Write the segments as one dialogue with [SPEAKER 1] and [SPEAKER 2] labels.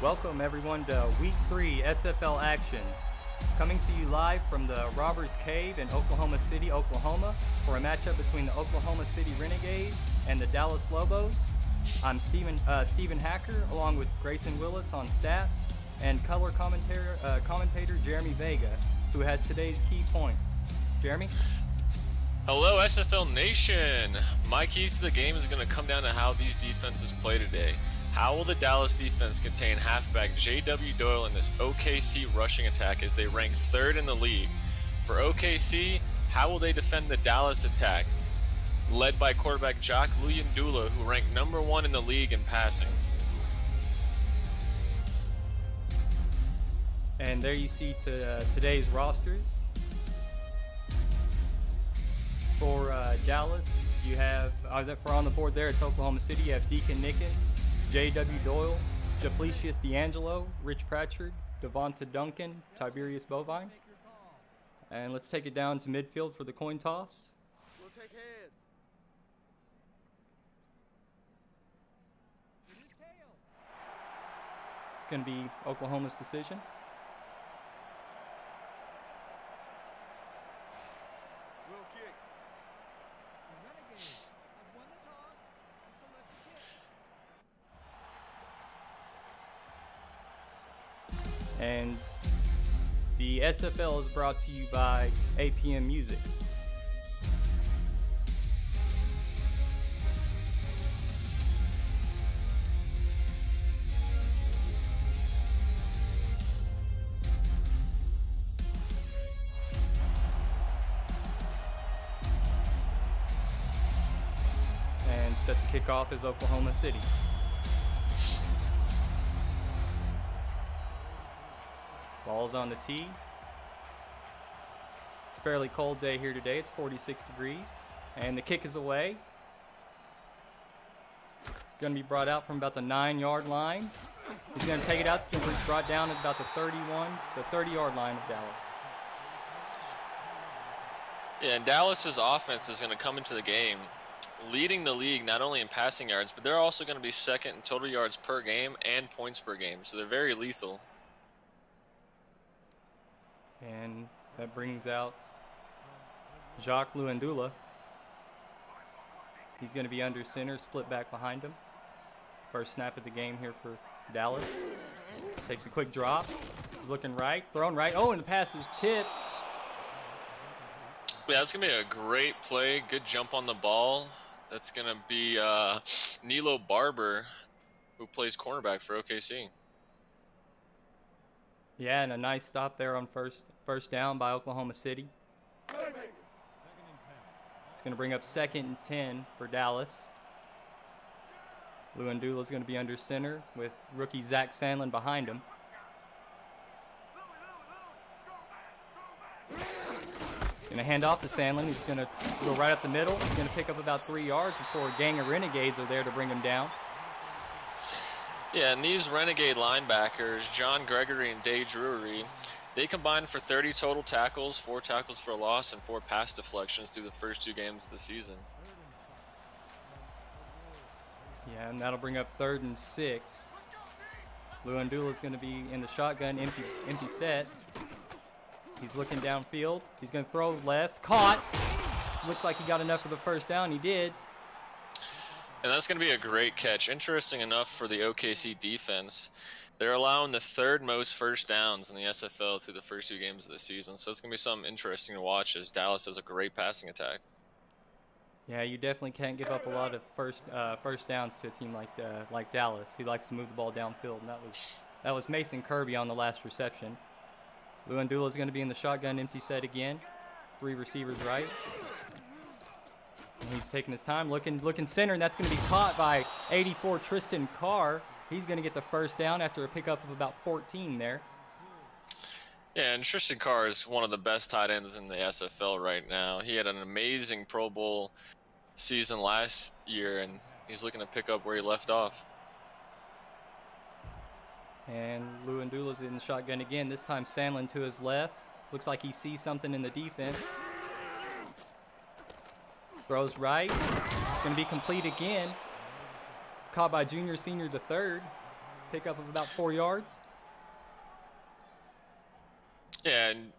[SPEAKER 1] Welcome everyone to Week 3 SFL action. Coming to you live from the Robbers Cave in Oklahoma City, Oklahoma for a matchup between the Oklahoma City Renegades and the Dallas Lobos. I'm Steven Hacker along with Grayson Willis on stats and color commentator Jeremy Vega, who has today's key points. Jeremy?
[SPEAKER 2] Hello SFL Nation! My keys to the game is going to come down to how these defenses play today. How will the Dallas defense contain halfback J.W. Doyle in this OKC rushing attack as they rank 3rd in the league? For OKC, how will they defend the Dallas attack, led by quarterback Jock Luyendula, who ranked number 1 in the league in passing?
[SPEAKER 1] And there you see today's rosters. For Dallas, you have, for on the board there, it's Oklahoma City. You have Deacon Nickens, J.W. Doyle, Jaflecius D'Angelo, Rich Pratchard, Devonta Duncan, Tiberius Bovine. And let's take it down to midfield for the coin toss.
[SPEAKER 3] We'll take heads.
[SPEAKER 1] It's going to be Oklahoma's decision.
[SPEAKER 3] We'll kick.
[SPEAKER 4] Renegades have won the toss and select the kick.
[SPEAKER 1] And the SFL is brought to you by APM Music. And set to kick off is Oklahoma City. Ball's on the tee. It's a fairly cold day here today. It's 46 degrees. And the kick is away. It's going to be brought out from about the 9-yard line. He's going to take it out. It's going to be brought down at about the 30-yard line of Dallas.
[SPEAKER 2] Yeah, and Dallas's offense is going to come into the game leading the league not only in passing yards, but they're also going to be 2nd in total yards per game and points per game. So they're very lethal.
[SPEAKER 1] And that brings out Jock Luyendula. He's going to be under center, split back behind him. First snap of the game here for Dallas. Takes a quick drop. He's looking right, thrown right. Oh, and the pass is tipped.
[SPEAKER 2] Yeah, that's going to be a great play. Good jump on the ball. That's going to be Nilo Barber, who plays cornerback for OKC.
[SPEAKER 1] Yeah, and a nice stop there on first down by Oklahoma City. It's going to bring up 2nd and 10 for Dallas. Luyendula is going to be under center with rookie Zach Sandlin behind him. Going to hand off to Sandlin. He's going to go right up the middle. He's going to pick up about 3 yards before a gang of Renegades are there to bring him down.
[SPEAKER 2] Yeah, and these Renegade linebackers, John Gregory and Day Drury, they combined for 30 total tackles, 4 tackles for a loss, and 4 pass deflections through the first 2 games of the season.
[SPEAKER 1] Yeah, and that'll bring up 3rd and 6. Luyendula is going to be in the shotgun, empty set. He's looking downfield. He's going to throw left. Caught. Looks like he got enough for the first down. He did.
[SPEAKER 2] And that's going to be a great catch. Interesting enough for the OKC defense. They're allowing the 3rd most first downs in the SFL through the first 2 games of the season. So it's going to be something interesting to watch as Dallas has a great passing attack.
[SPEAKER 1] Yeah, you definitely can't give up a lot of first downs to a team like Dallas, who likes to move the ball downfield. And that was Mason Kirby on the last reception. Luyendula is going to be in the shotgun empty set again. 3 receivers right. And he's taking his time, looking center, and that's going to be caught by 84 Tristan Carr. He's going to get the first down after a pickup of about 14 there.
[SPEAKER 2] Yeah, and Tristan Carr is one of the best tight ends in the SFL right now. He had an amazing Pro Bowl season last year, and he's looking to pick up where he left off.
[SPEAKER 1] And Luyendula's in the shotgun again. This time Sandlin to his left. Looks like he sees something in the defense. Throws right. It's going to be complete again. Caught by junior, senior the third. pickup of about 4 yards.
[SPEAKER 2] Yeah, and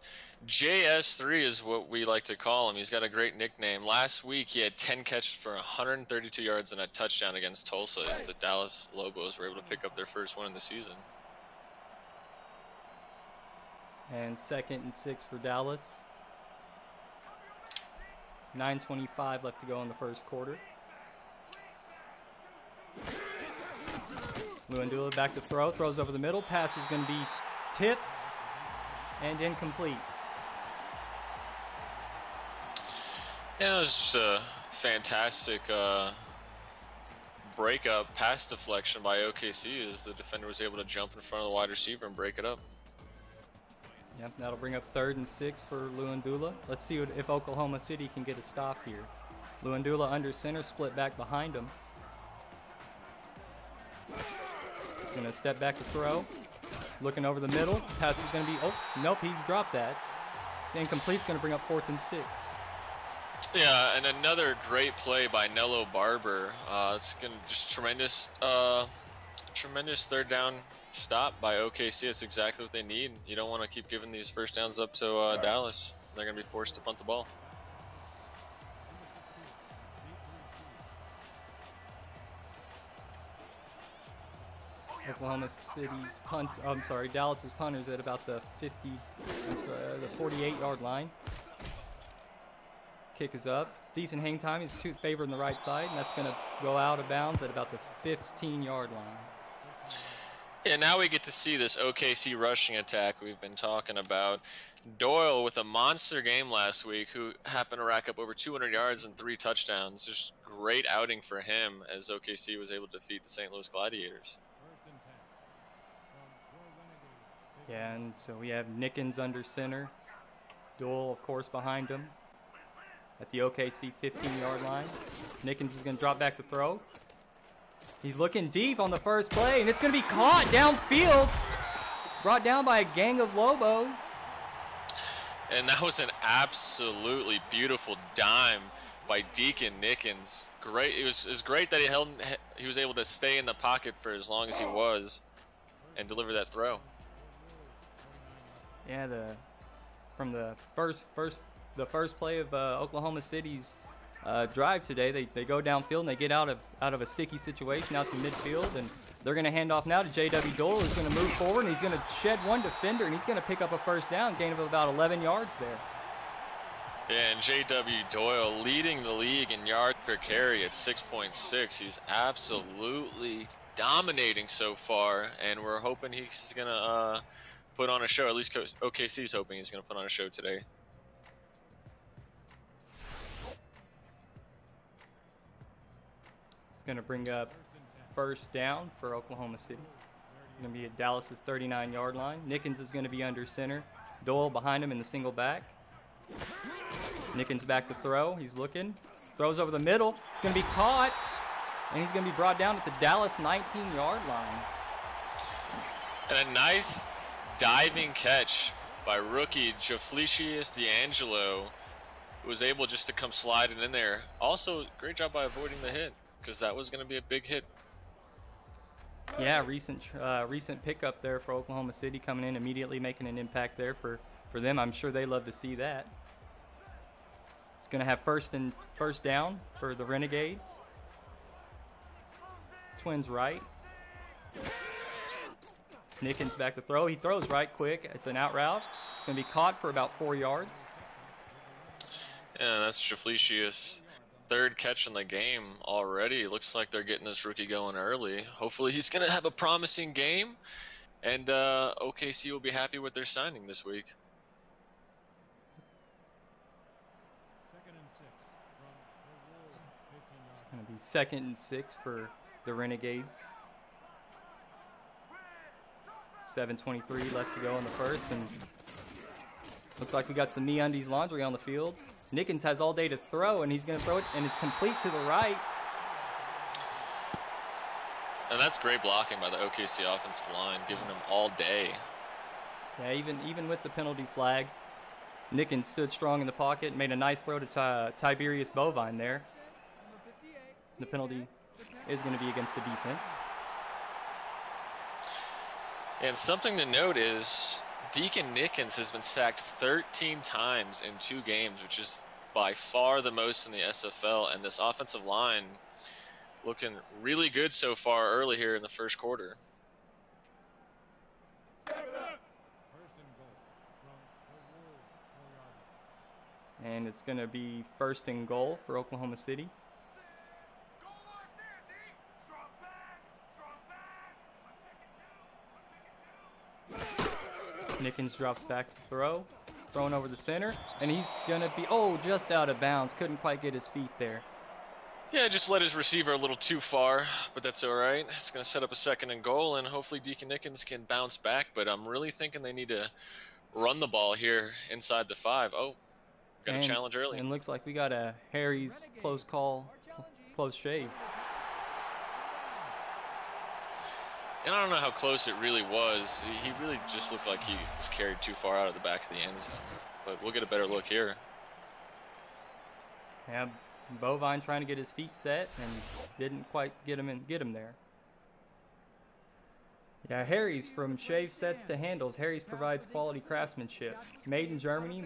[SPEAKER 2] JS3 is what we like to call him. He's got a great nickname. Last week, he had 10 catches for 132 yards and a touchdown against Tulsa as the Dallas Lobos were able to pick up their first win in the season.
[SPEAKER 1] And 2nd and 6 for Dallas. 9:25 left to go in the first quarter. Luandula back to throw. Throws over the middle. Pass is going to be tipped and incomplete.
[SPEAKER 2] Yeah, it was just a fantastic breakup pass deflection by OKC as the defender was able to jump in front of the wide receiver and break it up.
[SPEAKER 1] Yep, that'll bring up 3rd and 6 for Luandula. Let's see if Oklahoma City can get a stop here. Luandula under center, split back behind him. Gonna step back to throw. Looking over the middle. Pass is gonna be, oh, nope, he's dropped that. It's incomplete, it's gonna bring up 4th and 6.
[SPEAKER 2] Yeah, and another great play by Nello Barber. It's gonna just tremendous 3rd down stop by OKC. It's exactly what they need. You don't want to keep giving these first downs up to Dallas. They're gonna be forced to punt the ball.
[SPEAKER 1] Oklahoma City's punt, Dallas's punters at about the 48-yard line. Kick is up. Decent hang time. He's favored on the right side, and that's going to go out of bounds at about the 15-yard line.
[SPEAKER 2] Yeah, now we get to see this OKC rushing attack we've been talking about. Doyle with a monster game last week, who happened to rack up over 200 yards and 3 touchdowns. Just great outing for him as OKC was able to defeat the St. Louis Gladiators.
[SPEAKER 1] Yeah, and so we have Nickens under center. Doyle, of course, behind him at the OKC 15-yard line. Nickens is going to drop back to throw. He's looking deep on the first play, and it's going to be caught downfield. Brought down by a gang of Lobos.
[SPEAKER 2] And that was an absolutely beautiful dime by Deacon Nickens. Great. It was great that he was able to stay in the pocket for as long as he was and deliver that throw.
[SPEAKER 1] Yeah, from the first play of Oklahoma City's drive today, they go downfield and they get out of a sticky situation out to midfield, and they're going to hand off now to J.W. Doyle, who's going to move forward, and he's going to shed one defender, and he's going to pick up a first down, gain of about 11 yards there.
[SPEAKER 2] And J.W. Doyle leading the league in yards per carry at 6.6. He's absolutely dominating so far, and we're hoping he's going to put on a show. At least OKC's hoping he's going to put on a show today.
[SPEAKER 1] It's going to bring up first down for Oklahoma City. Going to be at Dallas's 39-yard line. Nickens is going to be under center. Doyle behind him in the single back. Nickens back to throw. He's looking. Throws over the middle. It's going to be caught. And he's going to be brought down at the Dallas 19-yard line.
[SPEAKER 2] And a nice diving catch by rookie Jaflicius D'Angelo, who was able just to come sliding in there. Also, great job by avoiding the hit, because that was going to be a big hit.
[SPEAKER 1] Yeah, recent pickup there for Oklahoma City, coming in immediately, making an impact there for them. I'm sure they love to see that. It's going to have first down for the Renegades. Twins right. Nickens back to throw. He throws right quick. It's an out route. It's going to be caught for about 4 yards.
[SPEAKER 2] Yeah, that's Jaflicius' 3rd catch in the game already. Looks like they're getting this rookie going early. Hopefully he's going to have a promising game, and OKC will be happy with their signing this week.
[SPEAKER 1] It's going to be 2nd and 6 for the Renegades. 7:23 left to go in the first, and looks like we got some MeUndies laundry on the field. Nickens has all day to throw, and he's going to throw it, and it's complete to the right.
[SPEAKER 2] And that's great blocking by the OKC offensive line, giving them all day.
[SPEAKER 1] Yeah, even with the penalty flag, Nickens stood strong in the pocket and made a nice throw to Tiberius Bovine there. The penalty is going to be against the defense.
[SPEAKER 2] And something to note is Deacon Nickens has been sacked 13 times in 2 games, which is by far the most in the SFL. And this offensive line looking really good so far early here in the first quarter.
[SPEAKER 1] And it's going to be 1st and goal for Oklahoma City. Nickens drops back to throw. He's thrown over the center, and he's going to be, just out of bounds. Couldn't quite get his feet there.
[SPEAKER 2] Yeah, just led his receiver a little too far, but that's all right. It's going to set up a 2nd and goal, and hopefully Deacon Nickens can bounce back, but I'm really thinking they need to run the ball here inside the 5. Oh, got a challenge early.
[SPEAKER 1] And looks like we got a Harry's close call, close shave.
[SPEAKER 2] And I don't know how close it really was. He really just looked like he was carried too far out of the back of the end zone. But we'll get a better look here.
[SPEAKER 1] Yeah, Bovine trying to get his feet set and didn't quite get him there. Yeah, Harry's, from shave sets to handles, Harry's provides quality craftsmanship. Made in Germany,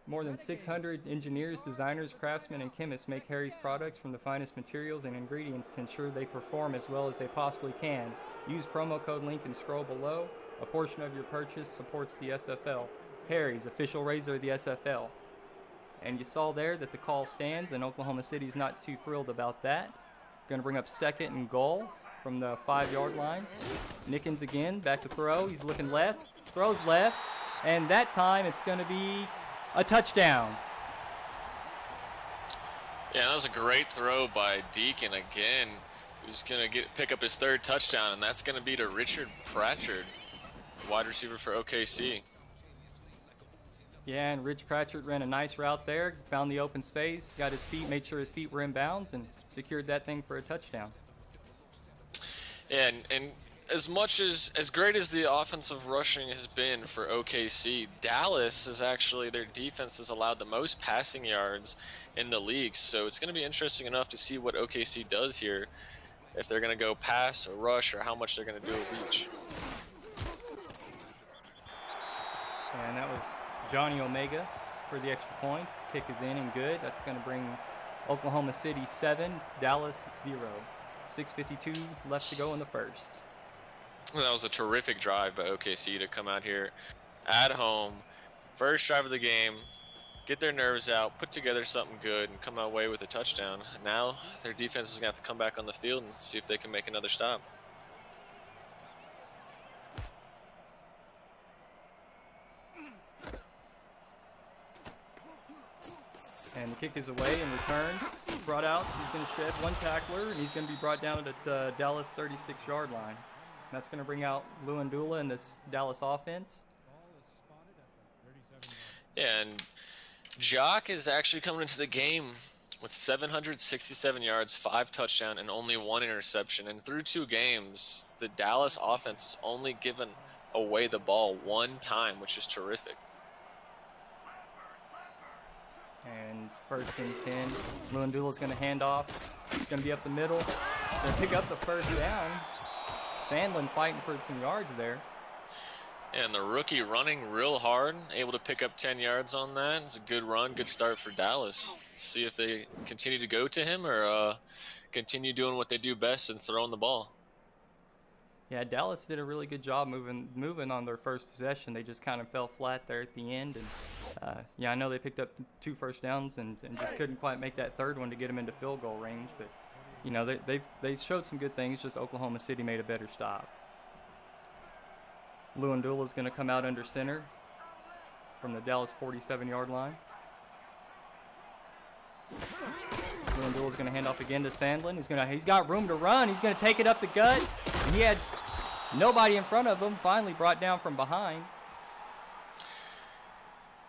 [SPEAKER 1] more than 600 engineers, designers, craftsmen, and chemists make Harry's products from the finest materials and ingredients to ensure they perform as well as they possibly can. Use promo code link and scroll below. A portion of your purchase supports the SFL. Harry's, official razor of the SFL. And you saw there that the call stands, and Oklahoma City's not too thrilled about that. Going to bring up 2nd and goal from the 5-yard line. Nickens again, back to throw. He's looking left, throws left, and that time it's going to be a touchdown.
[SPEAKER 2] Yeah, that was a great throw by Deacon again. He's going to pick up his 3rd touchdown, and that's going to be to Richard Pratchard, wide receiver for OKC.
[SPEAKER 1] Yeah, and Rich Pratchard ran a nice route there, found the open space, got his feet, made sure his feet were in bounds, and secured that thing for a touchdown.
[SPEAKER 2] Yeah, and as great as the offensive rushing has been for OKC, Dallas is actually, their defense has allowed the most passing yards in the league. So it's going to be interesting enough to see what OKC does here, if they're going to go pass or rush or how much they're going to do of each.
[SPEAKER 1] And that was Johnny Omega for the extra point. Kick is in and good. That's going to bring Oklahoma City 7, Dallas 0. 6:52 left to go in the first.
[SPEAKER 2] That was a terrific drive by OKC to come out here at home, first drive of the game, get their nerves out, put together something good, and come away with a touchdown. Now their defense is going to have to come back on the field and see if they can make another stop.
[SPEAKER 1] And the kick is away and returns. Brought out. He's going to shed one tackler, and he's going to be brought down at the Dallas 36-yard line. That's going to bring out Luandula in this Dallas offense.
[SPEAKER 2] Yeah, and Jock is actually coming into the game with 767 yards, 5 touchdowns, and only 1 interception. And through 2 games, the Dallas offense has only given away the ball 1 time, which is terrific.
[SPEAKER 1] And 1st and 10. Luandula's going to hand off. He's going to be up the middle. Going to pick up the 1st down. Sandlin fighting for some yards there.
[SPEAKER 2] And the rookie running real hard, able to pick up 10 yards on that. It's a good run, good start for Dallas. Let's see if they continue to go to him or continue doing what they do best and throwing the ball.
[SPEAKER 1] Yeah, Dallas did a really good job moving on their first possession. They just kind of fell flat there at the end. And yeah, I know they picked up 2 first downs and just couldn't quite make that 3rd one to get them into field goal range. But you know, they showed some good things. Just Oklahoma City made a better stop. Luandula's going to come out under center from the Dallas 47-yard line. Luandula's going to hand off again to Sandlin. He's got room to run. He's going to take it up the gut. And he had nobody in front of him. Finally brought down from behind.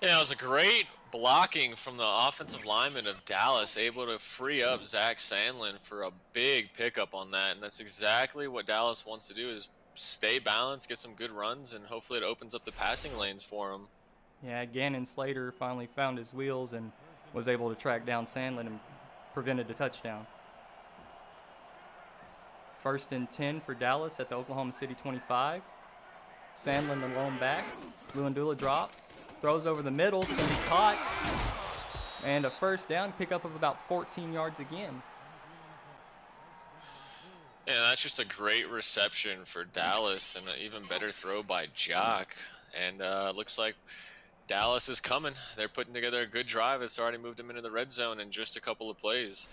[SPEAKER 2] Yeah, it was a great blocking from the offensive lineman of Dallas, able to free up Zach Sandlin for a big pickup on that. And that's exactly what Dallas wants to do, is stay balanced, get some good runs, and hopefully it opens up the passing lanes for him.
[SPEAKER 1] Yeah, Gannon Slater finally found his wheels and was able to track down Sandlin and prevented the touchdown. 1st and 10 for Dallas at the Oklahoma City 25. Sandlin the lone back. Luandula drops. Throws over the middle. It's going to be caught. And a first down. Pickup of about 14 yards again.
[SPEAKER 2] Yeah, that's just a great reception for Dallas and an even better throw by Jock. And looks like Dallas is coming. They're putting together a good drive. It's already moved them into the red zone in just a couple of plays.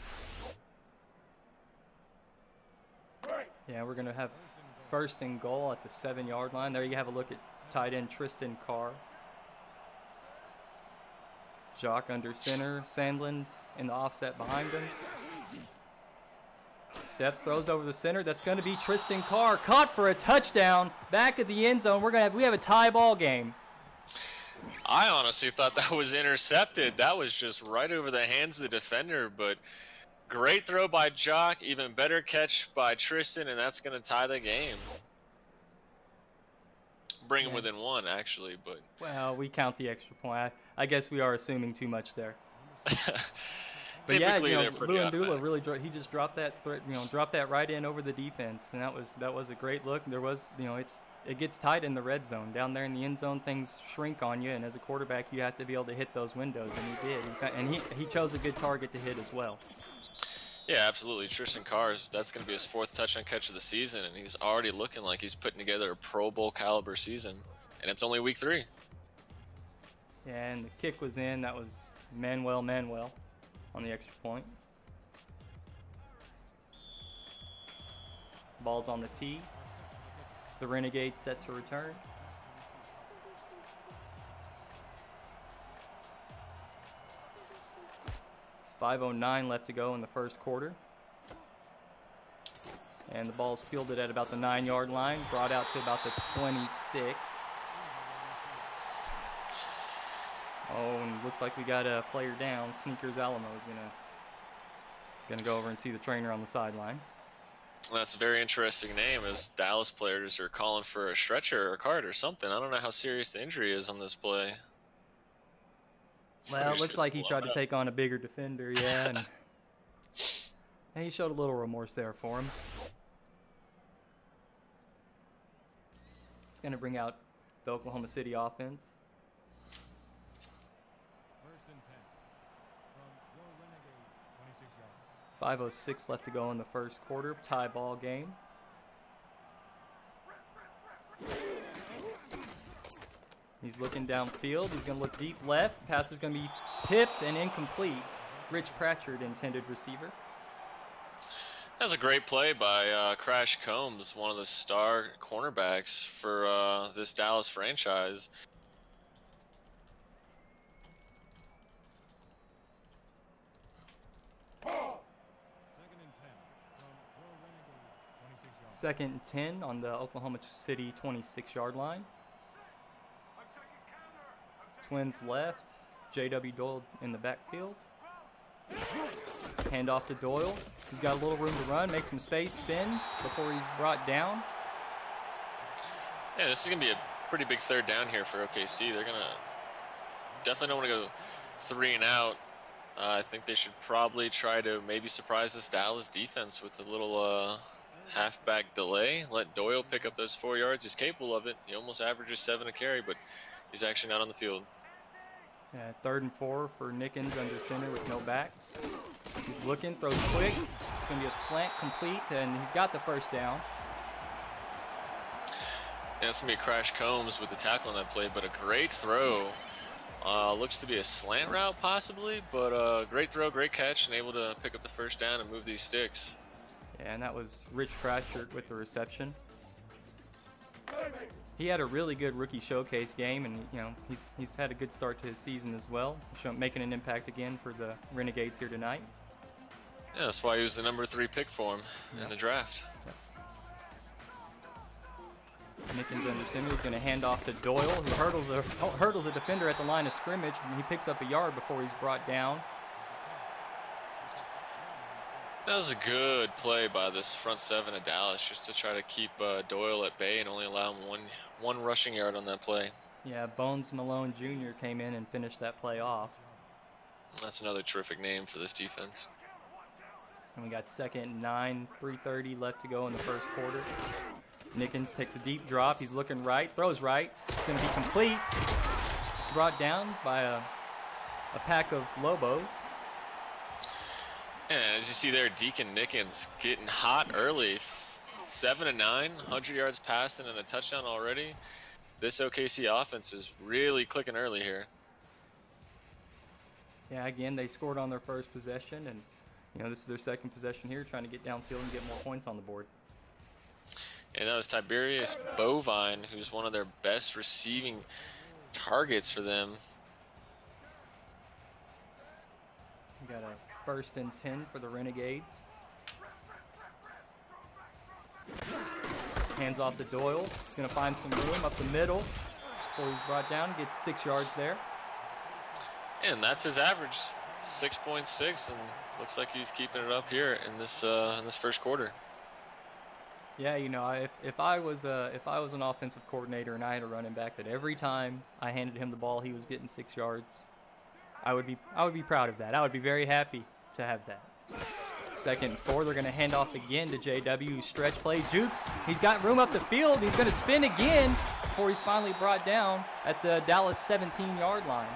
[SPEAKER 1] Yeah, we're going to have first and goal at the 7-yard line. There you have a look at tight end Tristan Carr. Jock under center. Sandlin in the offset behind him. Steps, throws over the center. That's going to be Tristan Carr. Caught for a touchdown. Back at the end zone. We have a tie ball game.
[SPEAKER 2] I honestly thought that was intercepted. That was just right over the hands of the defender, but great throw by Jock. Even better catch by Tristan, and that's going to tie the game. Bring him within one, actually, but...
[SPEAKER 1] Well, we count the extra point. I guess we are assuming too much there. But
[SPEAKER 2] Typically,
[SPEAKER 1] yeah,
[SPEAKER 2] they're pretty
[SPEAKER 1] Luandula really he just dropped that dropped that right in over the defense, and that was a great look. There was it gets tight in the red zone. Down there in the end zone, things shrink on you, and as a quarterback, you have to be able to hit those windows, and he did. And he chose a good target to hit as well.
[SPEAKER 2] Yeah, absolutely. Tristan Carr, that's going to be his 4th touchdown catch of the season, and he's already looking like he's putting together a Pro Bowl caliber season, and it's only week 3.
[SPEAKER 1] Yeah, and the kick was in. That was Manuel on the extra point. Ball's on the tee. The Renegades set to return. .509 left to go in the first quarter. And the ball's fielded at about the 9-yard line, brought out to about the 26. Oh, and looks like we got a player down. Sneakers Alamo is gonna go over and see the trainer on the sideline.
[SPEAKER 2] That's a very interesting name, as Dallas players are calling for a stretcher or a cart or something. I don't know how serious the injury is on this play.
[SPEAKER 1] Well, it looks like he tried to take on a bigger defender, yeah, and he showed a little remorse there for him. It's going to bring out the Oklahoma City offense.
[SPEAKER 4] 1st and 10 from your Renegades, 26 yards.
[SPEAKER 1] 5:06 left to go in the first quarter. Tie ball game. He's looking downfield. He's going to look deep left. Pass is going to be tipped and incomplete. Rich Pratchard, intended receiver.
[SPEAKER 2] That was a great play by Crash Combs, one of the star cornerbacks for this Dallas franchise.
[SPEAKER 4] Second and 10 from your Renegades, 26 yards.
[SPEAKER 1] 2nd and 10 on the Oklahoma City 26-yard line. Twins left. J.W. Doyle in the backfield. Hand off to Doyle. He's got a little room to run, make some space, spins before he's brought down.
[SPEAKER 2] Yeah, this is going to be a pretty big 3rd down here for OKC. They're going to definitely don't want to go 3 and out. I think they should probably try to maybe surprise this Dallas defense with a little halfback delay. Let Doyle pick up those 4 yards. He's capable of it. He almost averages 7 a carry, but he's actually not on the field.
[SPEAKER 1] Yeah, 3rd and 4 for Nickens under center with no backs. He's looking, throws quick. It's going to be a slant complete, and he's got the first down.
[SPEAKER 2] Yeah, it's going to be Crash Combs with the tackle on that play, but a great throw. Looks to be a slant route possibly, but great throw, great catch, and able to pick up the first down and move these sticks.
[SPEAKER 1] Yeah, and that was Rich Pratchard with the reception. He had a really good rookie showcase game, and he's had a good start to his season as well, making an impact again for the Renegades here tonight.
[SPEAKER 2] Yeah, that's why he was the number 3 pick for him in the draft.
[SPEAKER 1] Nickens under center. He's going to hand off to Doyle, who hurdles a defender at the line of scrimmage, and he picks up a yard before he's brought down.
[SPEAKER 2] That was a good play by this front 7 of Dallas, just to try to keep Doyle at bay and only allow him one rushing yard on that play.
[SPEAKER 1] Yeah, Bones Malone Jr. came in and finished that play off.
[SPEAKER 2] That's another terrific name for this defense.
[SPEAKER 1] And we got 2nd and 9, 3:30 left to go in the first quarter. Nickens takes a deep drop. He's looking right, throws right. It's going to be complete. Brought down by a pack of Lobos.
[SPEAKER 2] And as you see there, Deacon Nickens getting hot early. 7 of 9, 100 yards passing and a touchdown already. This OKC offense is really clicking early here.
[SPEAKER 1] Yeah, again, they scored on their first possession, and this is their second possession here, trying to get downfield and get more points on the board.
[SPEAKER 2] And that was Tiberius Bovine, who's one of their best receiving targets for them.
[SPEAKER 1] We got a 1st and 10 for the Renegades. Hands off to Doyle. He's going to find some room up the middle before he's brought down. Gets 6 yards there. And
[SPEAKER 2] that's his average, 6.6, and looks like he's keeping it up here in this first quarter.
[SPEAKER 1] Yeah, if I was an offensive coordinator and I had a running back that every time I handed him the ball he was getting 6 yards, I would be proud of that. I would be very happy to have that. 2nd and 4, they're going to hand off again to JW. Stretch play, Jukes. He's got room up the field. He's going to spin again before he's finally brought down at the Dallas 17-yard line.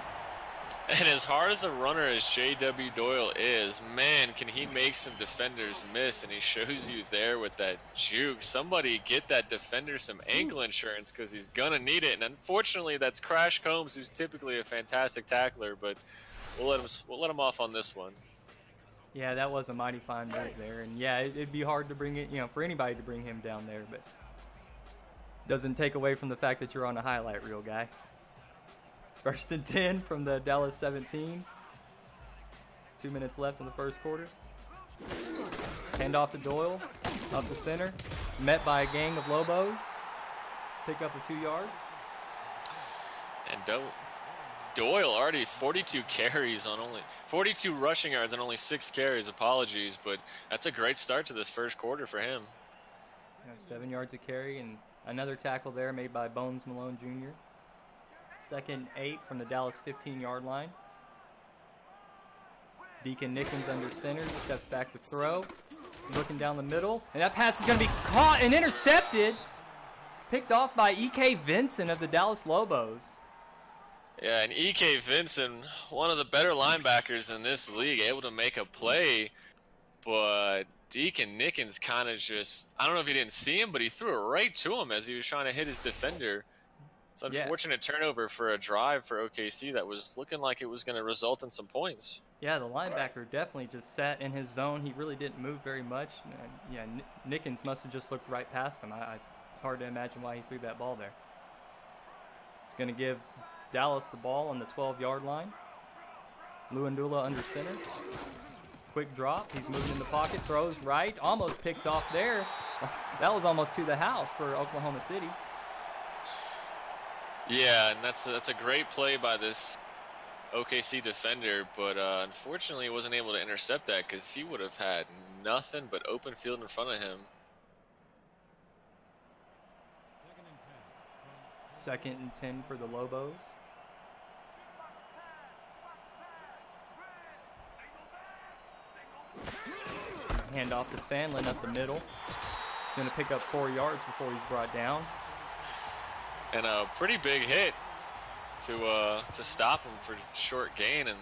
[SPEAKER 2] And as hard as a runner as J.W. Doyle is, man, can he make some defenders miss, and he shows you there with that juke. Somebody get that defender some ankle insurance because he's going to need it. And unfortunately, that's Crash Combs, who's typically a fantastic tackler, but we'll let him off on this one.
[SPEAKER 1] Yeah, that was a mighty fine move there. And, yeah, it'd be hard to bring it, for anybody to bring him down there, but doesn't take away from the fact that you're on a highlight reel, guy. 1st and 10 from the Dallas 17. 2 minutes left in the first quarter. Hand off to Doyle, up the center. Met by a gang of Lobos. Pick up the 2 yards.
[SPEAKER 2] And Doyle already 42 carries on only 42 rushing yards on only 6 carries. Apologies, but that's a great start to this first quarter for him.
[SPEAKER 1] 7 yards a carry, and another tackle there made by Bones Malone Jr. 2nd and 8 from the Dallas 15-yard line. Deacon Nickens under center, steps back to throw. Looking down the middle, and that pass is going to be caught and intercepted. Picked off by E.K. Vincent of the Dallas Lobos.
[SPEAKER 2] Yeah, and E.K. Vincent, one of the better linebackers in this league, able to make a play, but Deacon Nickens kind of just, I don't know if he didn't see him, but he threw it right to him as he was trying to hit his defender. It's an unfortunate turnover for a drive for OKC that was looking like it was going to result in some points.
[SPEAKER 1] Yeah, the linebacker definitely just sat in his zone. He really didn't move very much. And, yeah, Nickens must have just looked right past him. It's hard to imagine why he threw that ball there. It's going to give Dallas the ball on the 12-yard line. Luandula under center. Quick drop. He's moving in the pocket. Throws right. Almost picked off there. That was almost to the house for Oklahoma City.
[SPEAKER 2] Yeah, and that's a great play by this OKC defender, but unfortunately he wasn't able to intercept that because he would have had nothing but open field in front of him.
[SPEAKER 1] 2nd and 10 for the Lobos. Hand off to Sandlin up the middle. He's going to pick up 4 yards before he's brought down.
[SPEAKER 2] And a pretty big hit to stop him for short gain, and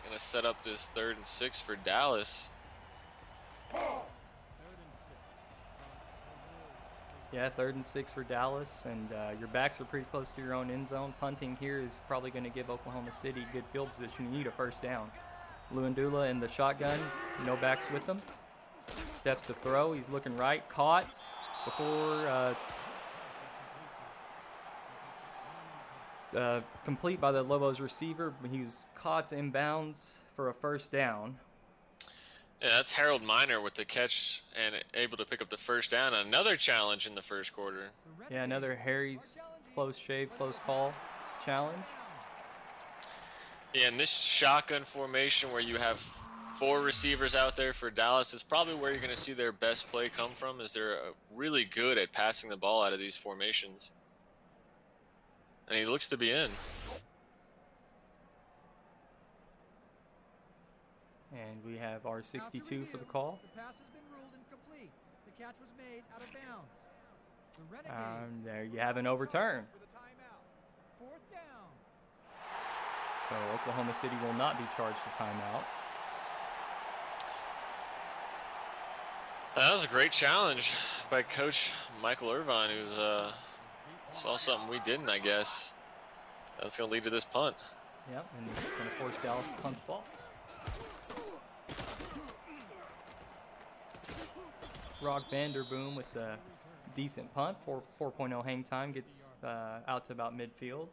[SPEAKER 2] going to set up this 3rd and 6 for Dallas.
[SPEAKER 1] Yeah, 3rd and 6 for Dallas, and your backs are pretty close to your own end zone. Punting here is probably going to give Oklahoma City good field position. You need a 1st down. Luandula in the shotgun, no backs with him. Steps to throw. He's looking right, caught before it's complete by the Lobos receiver. He was caught inbounds for a 1st down.
[SPEAKER 2] Yeah, that's Harold Miner with the catch and able to pick up the 1st down. Another challenge in the first quarter.
[SPEAKER 1] Yeah, another Harry's close shave, close call challenge.
[SPEAKER 2] Yeah, and this shotgun formation where you have 4 receivers out there for Dallas is probably where you're going to see their best play come from, is they're really good at passing the ball out of these formations. And he looks to be in.
[SPEAKER 1] And we have our 62 for the call.
[SPEAKER 5] The pass has been ruled incomplete. The catch was made out of bounds.
[SPEAKER 1] There you have an overturn.
[SPEAKER 4] For the timeout. 4th down.
[SPEAKER 1] So Oklahoma City will not be charged a timeout.
[SPEAKER 2] That was a great challenge by Coach Michael Irvine, who's saw something we didn't, I guess. That's going to lead to this punt.
[SPEAKER 1] Yep, and going to force Dallas to punt the ball. Brock Vanderboom with the decent punt. 4.0 hang time, gets out to about midfield.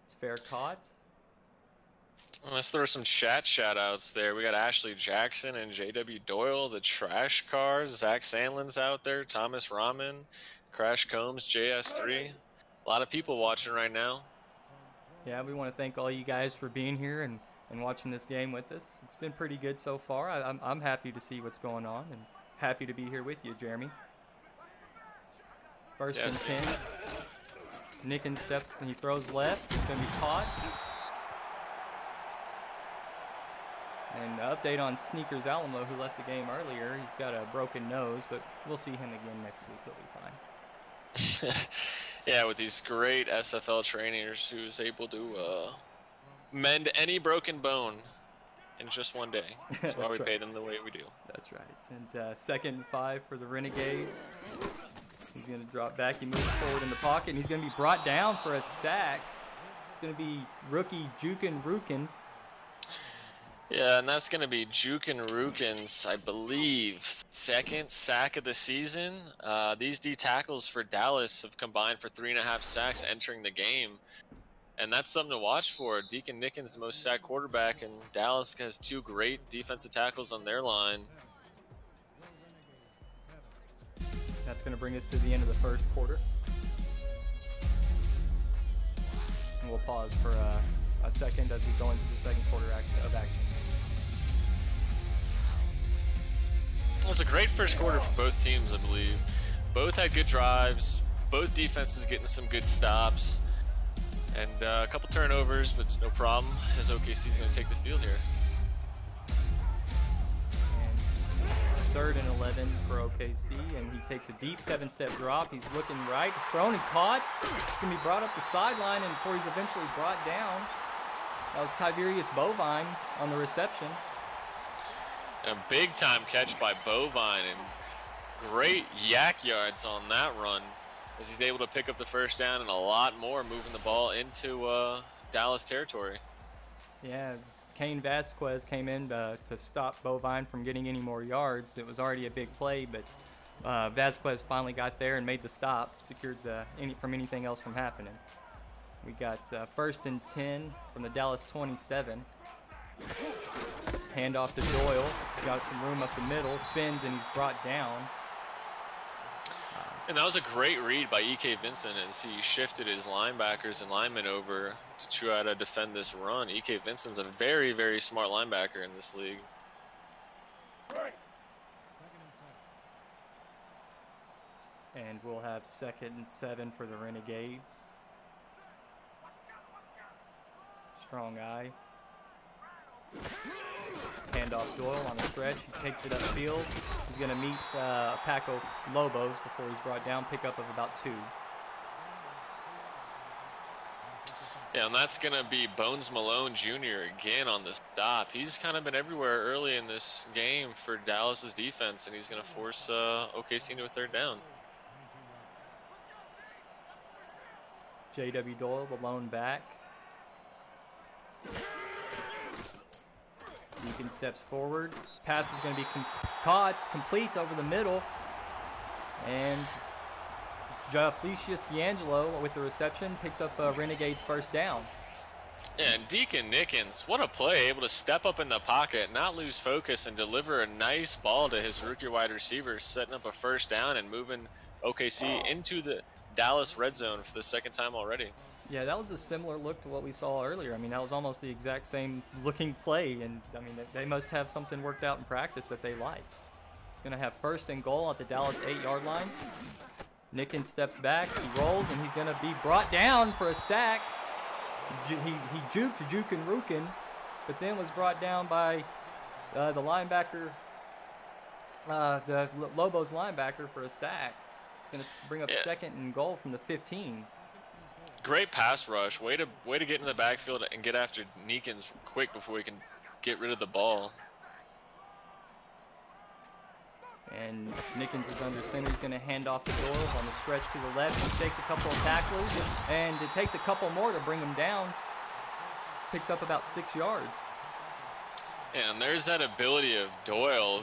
[SPEAKER 1] It's fair caught.
[SPEAKER 2] Let's throw some shout-outs there. We got Ashley Jackson and J.W. Doyle, the Trash Cars. Zach Sandlin's out there. Thomas Rahman, Crash Combs, JS3. A lot of people watching right now.
[SPEAKER 1] Yeah, we want to thank all you guys for being here and watching this game with us. It's been pretty good so far. I'm happy to see what's going on and happy to be here with you, Jeremy. First and 10. Nickens steps and he throws left. It's going to be caught. And update on Sneakers Alamo, who left the game earlier. He's got a broken nose, but we'll see him again next week. He'll be fine.
[SPEAKER 2] Yeah, with these great SFL trainers who's able to mend any broken bone in just one day. That's why we pay them the way we do.
[SPEAKER 1] That's right. And 2nd and 5 for the Renegades. He's going to drop back. He moves forward in the pocket, and he's going to be brought down for a sack. It's going to be rookie Jukin Rukin.
[SPEAKER 2] Yeah, and that's going to be Jukin Rukin's, I believe, 2nd sack of the season. These D tackles for Dallas have combined for 3.5 sacks entering the game. And that's something to watch for. Deacon Nickens, the most sacked quarterback, and Dallas has 2 great defensive tackles on their line.
[SPEAKER 1] That's going to bring us to the end of the first quarter. And we'll pause for a second as we go into the second quarter of action.
[SPEAKER 2] It was a great first quarter for both teams, I believe. Both had good drives. Both defenses getting some good stops. And a couple turnovers, but it's no problem as OKC's going to take the field here.
[SPEAKER 1] And 3rd and 11 for OKC, and he takes a deep 7-step drop. He's looking right. He's thrown and caught. It's going to be brought up the sideline, and before he's eventually brought down, that was Tiberius Bovine on the reception.
[SPEAKER 2] A big-time catch by Bovine, and great yak yards on that run as he's able to pick up the first down and a lot more, moving the ball into Dallas territory.
[SPEAKER 1] Yeah, Kane Vasquez came in to stop Bovine from getting any more yards. It was already a big play, but Vasquez finally got there and made the stop, secured from anything else from happening. We got 1st and 10 from the Dallas 27. Hand off to Doyle. He's got some room up the middle, spins, and he's brought down.
[SPEAKER 2] And that was a great read by E.K. Vincent as he shifted his linebackers and linemen over to try to defend this run. E.K. Vincent's a very, very smart linebacker in this league.
[SPEAKER 1] And we'll have 2nd and 7 for the Renegades. Strong eye. Hand off Doyle on the stretch. He takes it upfield. He's going to meet a pack of Lobos before he's brought down. Pickup of about 2.
[SPEAKER 2] Yeah, and that's going to be Bones Malone Jr. again on the stop. He's kind of been everywhere early in this game for Dallas's defense, and he's going to force OKC into a 3rd down.
[SPEAKER 1] J.W. Doyle, the lone back. Deacon steps forward. Pass is going to be caught, complete over the middle. And Felicius D'Angelo with the reception picks up Renegade's first down.
[SPEAKER 2] Yeah, and Deacon Nickens, what a play, able to step up in the pocket, not lose focus, and deliver a nice ball to his rookie wide receiver, setting up a first down and moving OKC into the Dallas red zone for the 2nd time already.
[SPEAKER 1] Yeah, that was a similar look to what we saw earlier. I mean, that was almost the exact same looking play, and I mean, they must have something worked out in practice that they like. He's going to have 1st and goal at the Dallas 8-yard line. Nickens steps back, he rolls, and he's going to be brought down for a sack. He juked Jukin Rukin, but then was brought down by the linebacker, the Lobos linebacker for a sack. It's going to bring up
[SPEAKER 2] Yeah.
[SPEAKER 1] 2nd and goal from the 15.
[SPEAKER 2] Great pass rush. Way to get in the backfield and get after Neekins quick before we can get rid of the ball.
[SPEAKER 1] And Nickens is under center. He's going to hand off to Doyle on the stretch to the left. He takes a couple of tacklers, and it takes a couple more to bring him down. Picks up about 6 yards.
[SPEAKER 2] Yeah, and there's that ability of Doyle,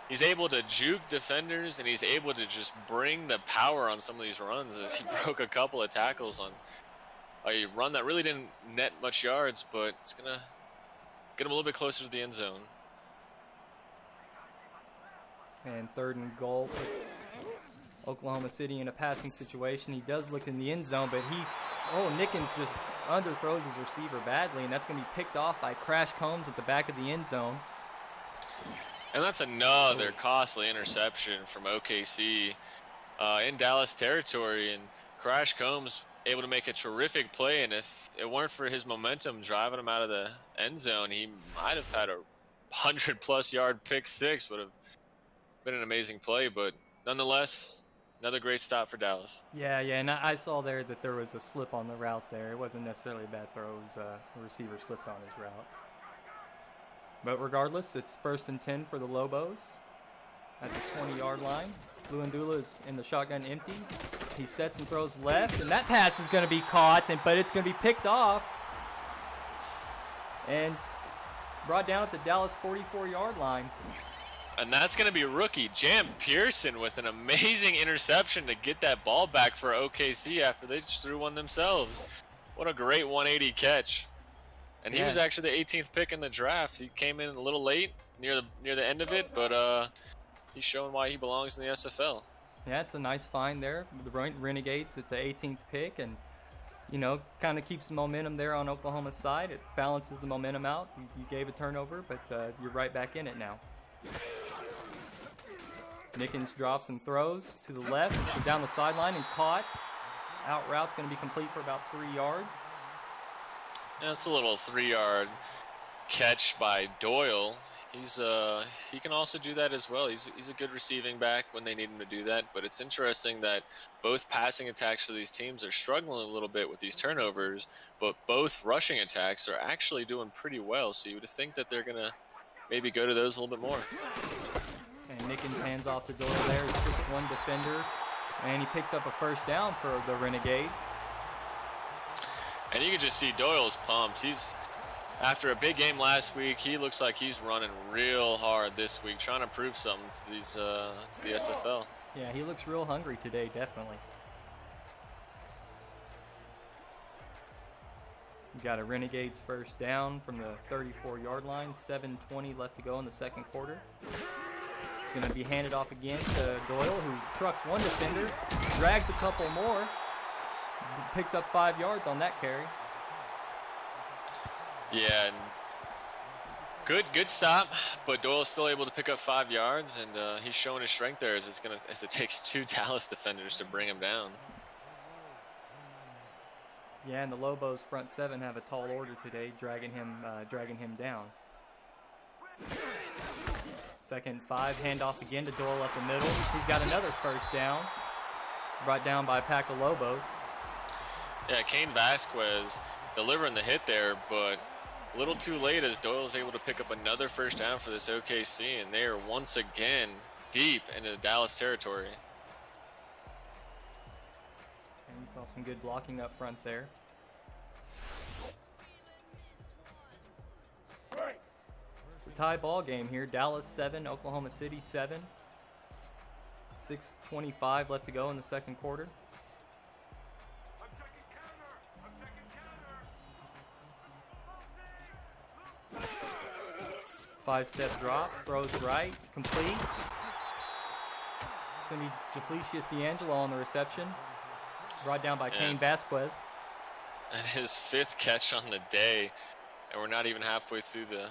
[SPEAKER 2] he's able to juke defenders, and he's able to just bring the power on some of these runs, as he broke a couple of tackles on a run that really didn't net much yards, but it's going to get him a little bit closer to the end zone.
[SPEAKER 1] And 3rd and goal puts Oklahoma City in a passing situation. He does look in the end zone, but Nickens just underthrows his receiver badly, and that's going to be picked off by Crash Combs at the back of the end zone.
[SPEAKER 2] And that's another costly interception from OKC in Dallas territory. And Crash Combs able to make a terrific play. And if it weren't for his momentum driving him out of the end zone, he might have had a 100+ yard pick six. Would have been an amazing play. But nonetheless, another great stop for Dallas.
[SPEAKER 1] Yeah, and I saw there that there was a slip on the route there. It wasn't necessarily a bad throw. It was, the receiver slipped on his route. But regardless, it's 1st and 10 for the Lobos at the 20-yard line. Luandula is in the shotgun empty. He sets and throws left, and that pass is going to be caught, but it's going to be picked off and brought down at the Dallas 44-yard line.
[SPEAKER 2] And that's going to be rookie Jam Pearson with an amazing interception to get that ball back for OKC after they just threw one themselves. What a great 180 catch. And he was actually the 18th pick in the draft. He came in a little late near the end of it, but he's showing why he belongs in the SFL.
[SPEAKER 1] Yeah, it's a nice find there. The Renegades at the 18th pick, and kind of keeps the momentum there on Oklahoma's side. It balances the momentum out. You gave a turnover, but you're right back in it now. Nickens drops and throws to the left, down the sideline and caught. Out route's going to be complete for about 3 yards.
[SPEAKER 2] Yeah, it's a little 3-yard catch by Doyle. He can also do that as well. He's a good receiving back when they need him to do that. But it's interesting that both passing attacks for these teams are struggling a little bit with these turnovers, but both rushing attacks are actually doing pretty well. So you would think that they're going to maybe go to those a little bit more.
[SPEAKER 1] And Nickens hands off to Doyle there. He picks one defender, and he picks up a 1st down for the Renegades.
[SPEAKER 2] And you can just see Doyle's pumped. After a big game last week, he looks like he's running real hard this week, trying to prove something to the SFL.
[SPEAKER 1] Yeah, he looks real hungry today, definitely. You got a Renegades 1st down from the 34-yard line. 7:20 left to go in the 2nd quarter. It's going to be handed off again to Doyle, who trucks one defender, drags a couple more, picks up 5 yards on that carry.
[SPEAKER 2] Yeah, and good stop, but Doyle's still able to pick up 5 yards, and he's showing his strength there as it takes 2 Dallas defenders to bring him down.
[SPEAKER 1] Yeah, and the Lobos front 7 have a tall order today, dragging him down. 2nd 5, handoff again to Doyle up the middle. He's got another 1st down, brought down by a pack of Lobos.
[SPEAKER 2] Yeah, Kane Vasquez delivering the hit there, but a little too late as Doyle's able to pick up another 1st down for this OKC, and they are once again deep into the Dallas territory.
[SPEAKER 1] And you saw some good blocking up front there. It's a tie ball game here. Dallas 7, Oklahoma City 7. 6:25 left to go in the 2nd quarter. Five-step drop, throws right, complete. It's going to be Jafletius D'Angelo on the reception. Brought down by Kane Vasquez.
[SPEAKER 2] And his 5th catch on the day, and we're not even halfway through the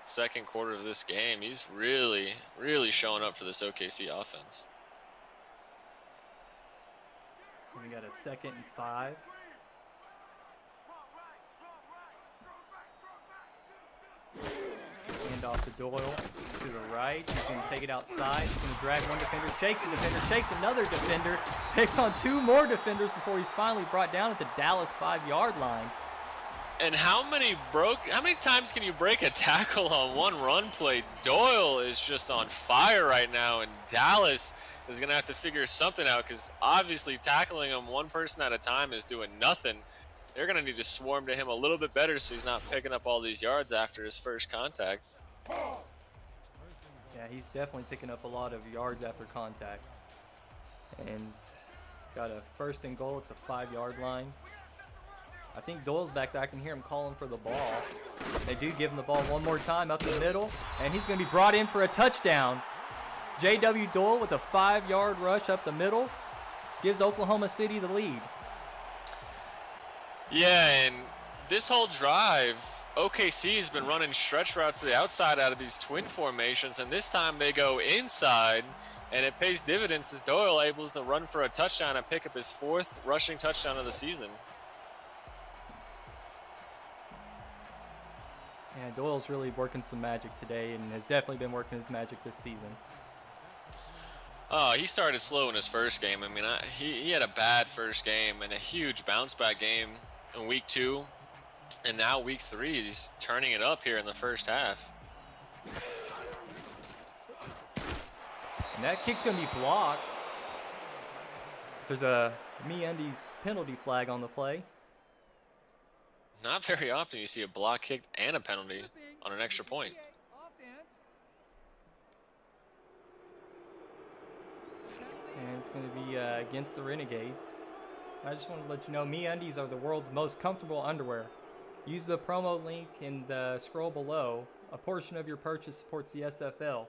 [SPEAKER 2] 2nd quarter of this game. He's really, really showing up for this OKC offense.
[SPEAKER 1] And we got a 2nd and 5. Hand off to Doyle to the right. He's going to take it outside. He's going to drag one defender, shakes a defender, shakes another defender, takes on 2 more defenders before he's finally brought down at the Dallas 5-yard line.
[SPEAKER 2] And how many times can you break a tackle on one run play? Doyle is just on fire right now, and Dallas is going to have to figure something out because obviously tackling him one person at a time is doing nothing. They're going to need to swarm to him a little bit better so he's not picking up all these yards after his first contact.
[SPEAKER 1] Yeah, he's definitely picking up a lot of yards after contact. And got a 1st and goal at the 5-yard line. I think Doyle's back there. I can hear him calling for the ball. They do give him the ball one more time up the middle, and he's going to be brought in for a touchdown. J.W. Doyle with a 5-yard rush up the middle gives Oklahoma City the lead.
[SPEAKER 2] Yeah, and this whole drive, OKC has been running stretch routes to the outside out of these twin formations, and this time they go inside, and it pays dividends as Doyle able to run for a touchdown and pick up his 4th rushing touchdown of the season.
[SPEAKER 1] Yeah, Doyle's really working some magic today and has definitely been working his magic this season.
[SPEAKER 2] Oh, he started slow in his first game. I mean, he had a bad first game and a huge bounce back game in week 2. And now week 3, he's turning it up here in the first half.
[SPEAKER 1] And that kick's going to be blocked. There's a MeUndies penalty flag on the play.
[SPEAKER 2] Not very often you see a block kick and a penalty on an extra point.
[SPEAKER 1] And it's going to be against the Renegades. I just want to let you know, MeUndies are the world's most comfortable underwear. Use the promo link in the scroll below. A portion of your purchase supports the SFL.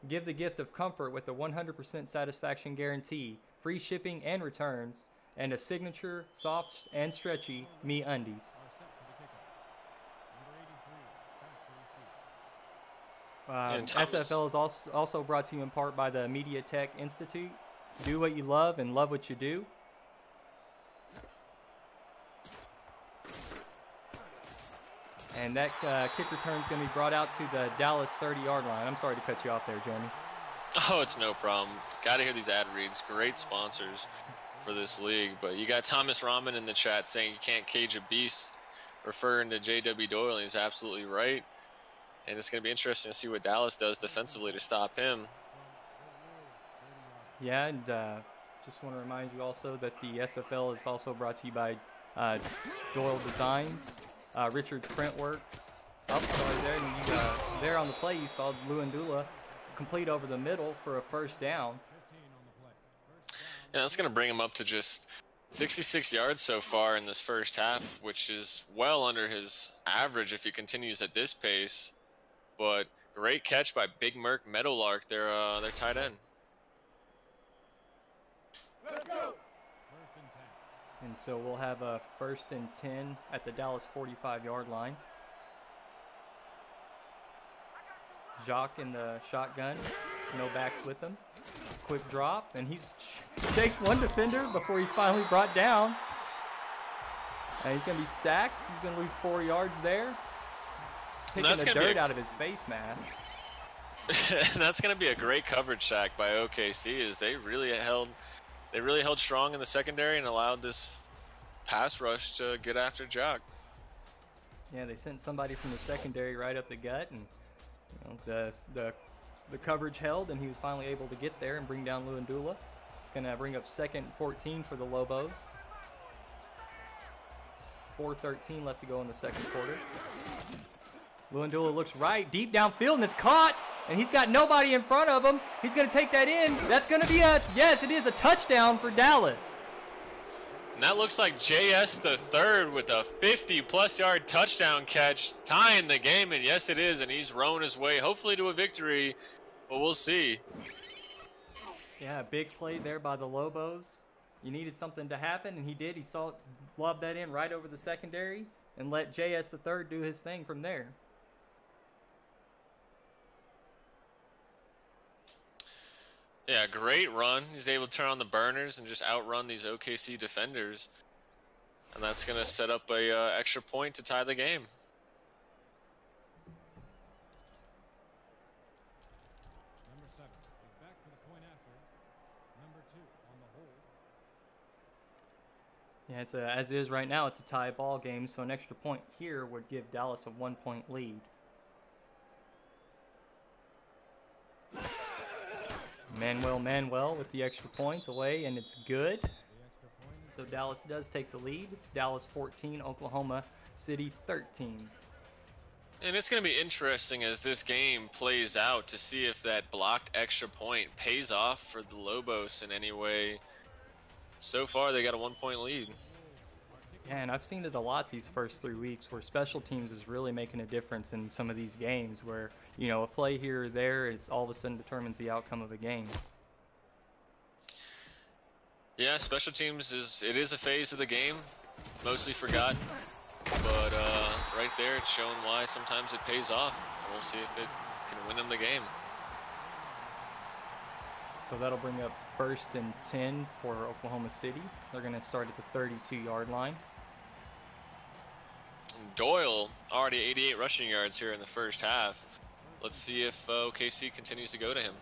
[SPEAKER 1] Give the gift of comfort with a 100% satisfaction guarantee, free shipping and returns, and a signature, soft and stretchy MeUndies. SFL is also brought to you in part by the MediaTek Institute. Do what you love and love what you do. And that kick return is going to be brought out to the Dallas 30-yard line. I'm sorry to cut you off there, Jeremy.
[SPEAKER 2] Oh, it's no problem. Got to hear these ad reads. Great sponsors for this league. But you got Thomas Rahman in the chat saying you can't cage a beast, referring to J.W. Doyle, and he's absolutely right. And it's going to be interesting to see what Dallas does defensively to stop him.
[SPEAKER 1] Yeah, and just want to remind you also that the SFL is also brought to you by Doyle Designs, Richard's Printworks. Oh, sorry, there, and you, there on the play you saw Luandula complete over the middle for a 1st down.
[SPEAKER 2] Yeah, that's going to bring him up to just 66 yards so far in this first half, which is well under his average if he continues at this pace. But great catch by Big Merc Meadowlark, their tight end.
[SPEAKER 1] And so we'll have a 1st and 10 at the Dallas 45-yard line. Jacques in the shotgun, no backs with him. Quick drop, and he takes one defender before he's finally brought down. And he's going to be sacked. He's going to lose 4 yards there. Taking the dirt out of his face mask.
[SPEAKER 2] That's going to be a great coverage sack by OKC, as they really held strong in the secondary and allowed this pass rush to get after Jock.
[SPEAKER 1] Yeah, they sent somebody from the secondary right up the gut, and the coverage held, and he was finally able to get there and bring down Luandula. It's going to bring up 2nd and 14 for the Lobos. 4:13 left to go in the second quarter. Luandula looks right, deep downfield, and it's caught, and he's got nobody in front of him. He's going to take that in. That's going to be yes, it is a touchdown for Dallas.
[SPEAKER 2] And that looks like JS the third with a 50-plus yard touchdown catch, tying the game, and yes, it is, and he's rowing his way, hopefully to a victory, but we'll see.
[SPEAKER 1] Yeah, big play there by the Lobos. You needed something to happen, and he did. He lobbed that in right over the secondary and let JS the third do his thing from there.
[SPEAKER 2] Yeah, great run. He's able to turn on the burners and just outrun these OKC defenders. And that's going to set up a extra point to tie the game.
[SPEAKER 1] Yeah, it's as is right now, it's a tie ball game, so an extra point here would give Dallas a 1-point lead. Manuel with the extra points away, and it's good. So Dallas does take the lead. It's Dallas 14, Oklahoma City 13.
[SPEAKER 2] And it's going to be interesting as this game plays out to see if that blocked extra point pays off for the Lobos in any way. So far, they got a 1-point lead.
[SPEAKER 1] Yeah, and I've seen it a lot these first 3 weeks where special teams is really making a difference in some of these games where, you know, a play here or there, it's all of a sudden determines the outcome of a game.
[SPEAKER 2] Yeah, special teams is a phase of the game, mostly forgotten. But right there, it's showing why sometimes it pays off. We'll see if it can win them the game.
[SPEAKER 1] So that'll bring up 1st and 10 for Oklahoma City. They're going to start at the 32-yard line.
[SPEAKER 2] Doyle already 88 rushing yards here in the first half. Let's see if OKC continues to go to him.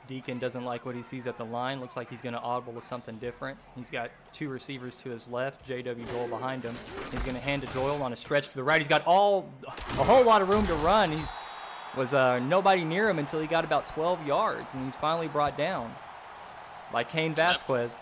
[SPEAKER 1] Deacon doesn't like what he sees at the line. Looks like he's going to audible to something different. He's got 2 receivers to his left. J.W. Doyle behind him. He's going to hand to Doyle on a stretch to the right. He's got a whole lot of room to run. Was nobody near him until he got about 12 yards, and he's finally brought down by Kane Vasquez.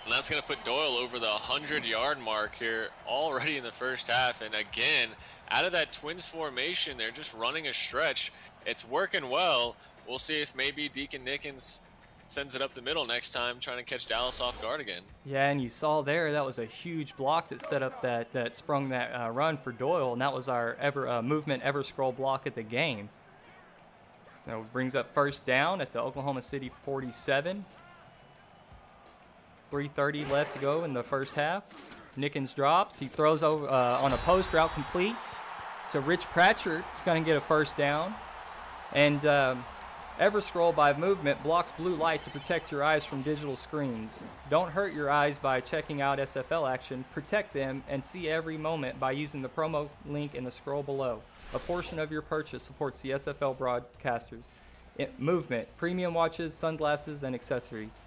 [SPEAKER 2] And that's going to put Doyle over the 100-yard mark here already in the first half. And again, out of that Twins formation, they're just running a stretch. It's working well. We'll see if maybe Deacon Nickens sends it up the middle next time, trying to catch Dallas off guard again.
[SPEAKER 1] Yeah, and you saw there, that was a huge block that set up that sprung that run for Doyle, and that was our movement ever scroll block at the game. So it brings up 1st down at the Oklahoma City 47. 3:30 left to go in the first half. Nickens drops. He throws over on a post route complete. So Rich Pratchett is going to get a 1st down. And Everscroll by movement blocks blue light to protect your eyes from digital screens. Don't hurt your eyes by checking out SFL action. Protect them and see every moment by using the promo link in the scroll below. A portion of your purchase supports the SFL broadcasters. Movement, premium watches, sunglasses, and accessories.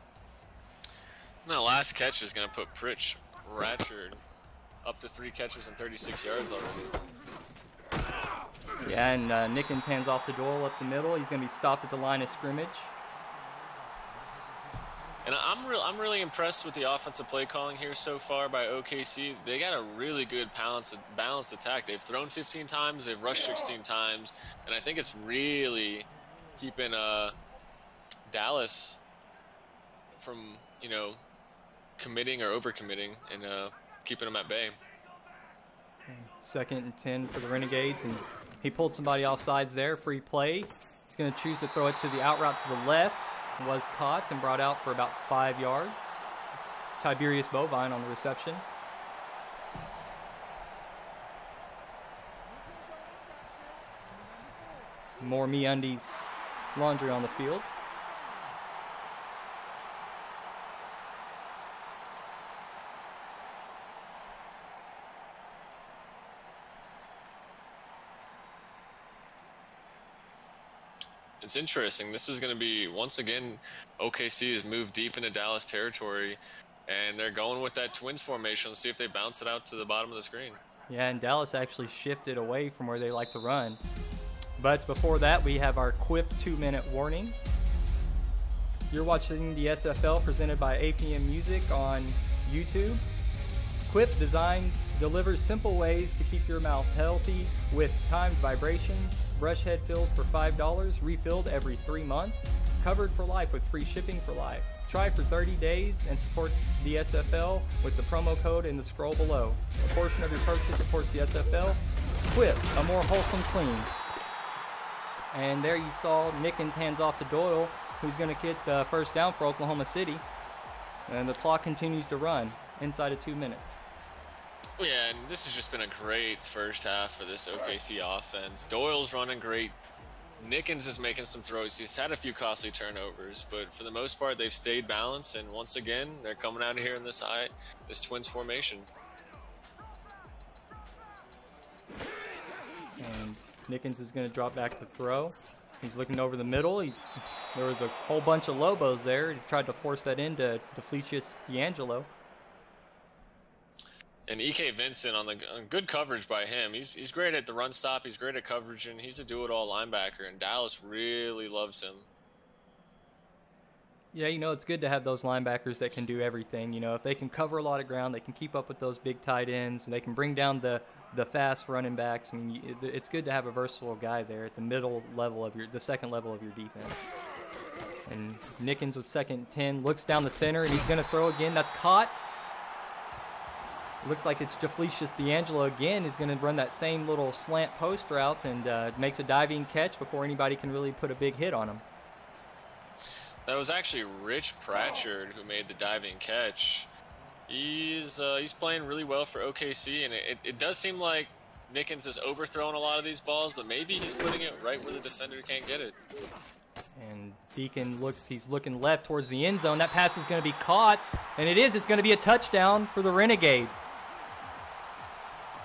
[SPEAKER 2] And that last catch is going to put Pritch Ratchard up to 3 catches and 36 yards already.
[SPEAKER 1] Yeah, and Nickens hands off to Doyle up the middle. He's going to be stopped at the line of scrimmage.
[SPEAKER 2] And I'm really impressed with the offensive play calling here so far by OKC. They got a really good balanced attack. They've thrown 15 times, they've rushed 16 times, and I think it's really keeping Dallas from, you know, committing or overcommitting and keeping them at bay.
[SPEAKER 1] 2nd and 10 for the Renegades, and he pulled somebody off sides there. Free play. He's going to choose to throw it to the out route to the left. Was caught and brought out for about 5 yards. Tiberius Bovine on the reception. Some more MeUndies laundry on the field.
[SPEAKER 2] It's interesting. This is going to be, once again, OKC has moved deep into Dallas territory, and they're going with that Twins formation. Let's see if they bounce it out to the bottom of the screen.
[SPEAKER 1] Yeah, and Dallas actually shifted away from where they like to run. But before that, we have our Quip 2-minute warning. You're watching the SFL presented by APM Music on YouTube. Quip delivers simple ways to keep your mouth healthy with timed vibrations. Brush head fills for $5, refilled every 3 months. Covered for life with free shipping for life. Try for 30 days and support the SFL with the promo code in the scroll below. A portion of your purchase supports the SFL. Quip, a more wholesome clean. And there you saw Nickens hands off to Doyle, who's going to get the 1st down for Oklahoma City. And the clock continues to run inside of 2 minutes.
[SPEAKER 2] Yeah, and this has just been a great first half for this OKC offense. Doyle's running great. Nickens is making some throws. He's had a few costly turnovers, but for the most part, they've stayed balanced. And once again, they're coming out of here in this Twins formation.
[SPEAKER 1] And Nickens is going to drop back to throw. He's looking over the middle. There was a whole bunch of Lobos there. He tried to force that into Felicius D'Angelo.
[SPEAKER 2] And E.K. Vincent on good coverage by him. He's great at the run stop. He's great at coverage, and he's a do-it-all linebacker, and Dallas really loves him.
[SPEAKER 1] Yeah, you know, it's good to have those linebackers that can do everything. You know, if they can cover a lot of ground, they can keep up with those big tight ends, and they can bring down the fast running backs. I mean, it's good to have a versatile guy there at the middle level of the second level of your defense. And Nickens with 2nd and 10 looks down the center, and he's going to throw again. That's caught. Looks like it's Felicius D'Angelo again. He's going to run that same little slant post route and makes a diving catch before anybody can really put a big hit on him.
[SPEAKER 2] That was actually Rich Pratchard who made the diving catch. He's playing really well for OKC, and it does seem like Nickens is overthrowing a lot of these balls, but maybe he's putting it right where the defender can't get it.
[SPEAKER 1] And Deacon he's looking left towards the end zone. That pass is going to be caught, and it's going to be a touchdown for the Renegades.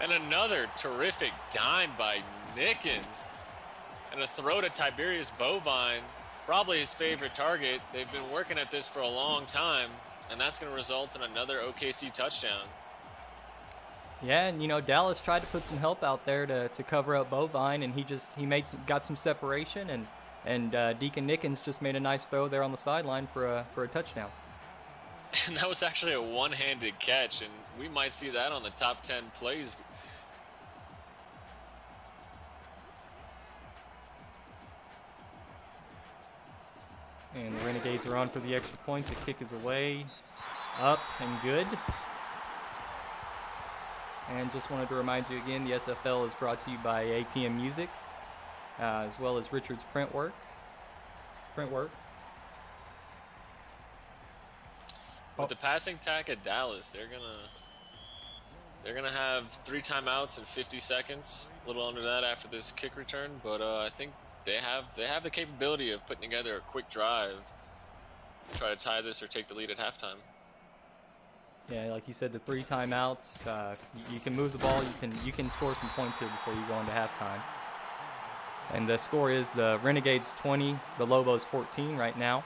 [SPEAKER 2] And another terrific dime by Nickens. And a throw to Tiberius Bovine, probably his favorite target. They've been working at this for a long time, and that's going to result in another OKC touchdown.
[SPEAKER 1] Yeah, and you know, Dallas tried to put some help out there to cover up Bovine, and he got some separation, and Deacon Nickens just made a nice throw there on the sideline for a touchdown.
[SPEAKER 2] And that was actually a one-handed catch, and we might see that on the top 10 plays.
[SPEAKER 1] And the Renegades are on for the extra point. The kick is away, up, and good. And just wanted to remind you again, the SFL is brought to you by APM Music, as well as Richard's Printworks.
[SPEAKER 2] With the passing attack at Dallas, they're gonna have 3 timeouts in 50 seconds, a little under that after this kick return. But I think they have the capability of putting together a quick drive, try to tie this or take the lead at halftime.
[SPEAKER 1] Yeah, like you said, the 3 timeouts. You can move the ball. You can score some points here before you go into halftime. And the score is the Renegades 20, the Lobos 14 right now.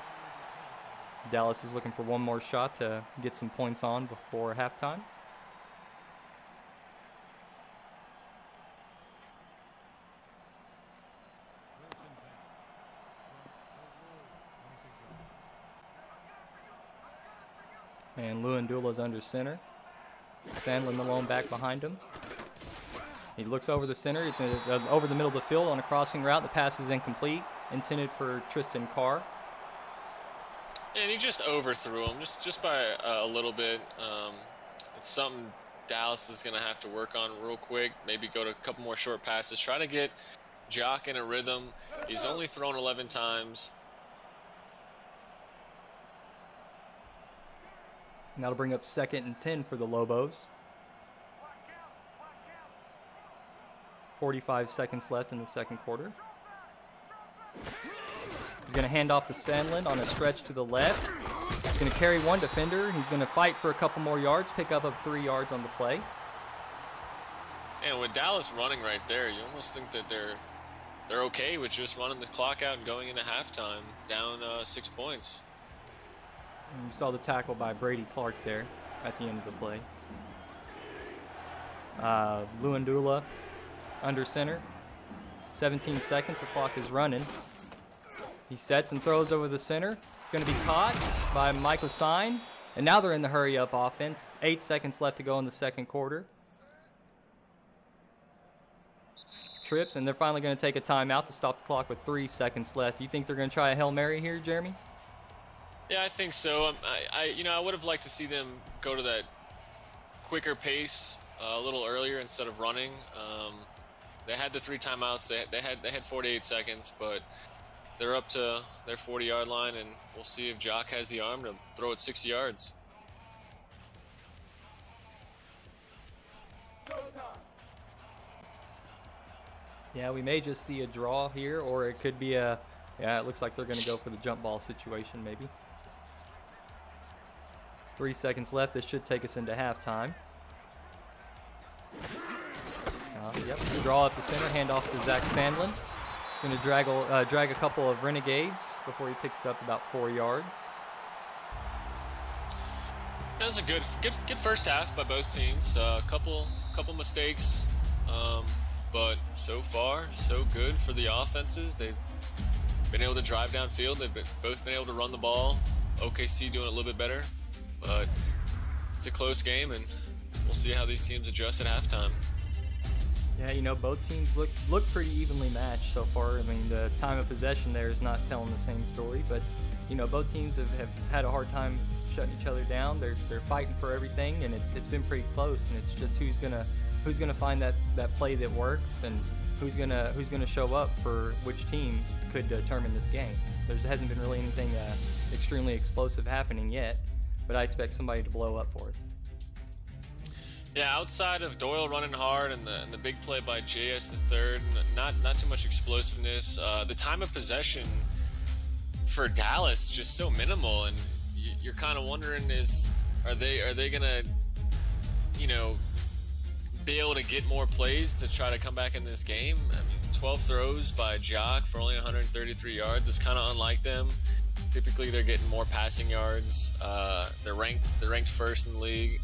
[SPEAKER 1] Dallas is looking for one more shot to get some points on before halftime. And Luandula's under center. Sandlin alone back behind him. He looks over the center, over the middle of the field on a crossing route. The pass is incomplete, intended for Tristan Carr.
[SPEAKER 2] And he just overthrew him, just by a little bit. It's something Dallas is going to have to work on real quick. Maybe go to a couple more short passes. Try to get Jock in a rhythm. He's only thrown 11 times.
[SPEAKER 1] And that'll bring up 2nd and 10 for the Lobos. 45 seconds left in the second quarter. He's going to hand off to Sandlin on a stretch to the left. He's going to carry one defender. He's going to fight for a couple more yards, pick up 3 yards on the play.
[SPEAKER 2] And with Dallas running right there, you almost think that they're okay with just running the clock out and going into halftime, down 6 points.
[SPEAKER 1] And you saw the tackle by Brady Clark there at the end of the play. Luandula under center. 17 seconds, the clock is running. He sets and throws over the center. It's going to be caught by Michael Sine. And now they're in the hurry-up offense. 8 seconds left to go in the second quarter. Trips, and they're finally going to take a timeout to stop the clock with 3 seconds left. You think they're going to try a Hail Mary here, Jeremy?
[SPEAKER 2] Yeah, I think so. I would have liked to see them go to that quicker pace a little earlier instead of running. They had the 3 timeouts. They had 48 seconds, but they're up to their 40-yard line, and we'll see if Jock has the arm to throw it 60 yards.
[SPEAKER 1] Yeah, we may just see a draw here, or it could be yeah, it looks like they're going to go for the jump ball situation maybe. 3 seconds left. This should take us into halftime. Yep, draw up the center, hand off to Zach Sandlin. Going to drag a couple of Renegades before he picks up about 4 yards.
[SPEAKER 2] That was a good first half by both teams. Couple mistakes, but so far so good for the offenses. They've been able to drive downfield. They've both been able to run the ball. OKC doing it a little bit better, but it's a close game, and we'll see how these teams adjust at halftime.
[SPEAKER 1] Yeah, you know, both teams look pretty evenly matched so far. I mean, the time of possession there is not telling the same story, but you know, both teams have had a hard time shutting each other down. They're fighting for everything, and it's been pretty close. And it's just who's gonna find that play that works, and who's gonna show up for which team could determine this game. There hasn't been really anything extremely explosive happening yet, but I expect somebody to blow up for us.
[SPEAKER 2] Yeah, outside of Doyle running hard and the big play by S12, not too much explosiveness. The time of possession for Dallas just so minimal, and you're kind of wondering are they gonna, you know, be able to get more plays to try to come back in this game? I mean, 12 throws by Jock for only 133 yards is kind of unlike them. Typically, they're getting more passing yards. They're ranked first in the league.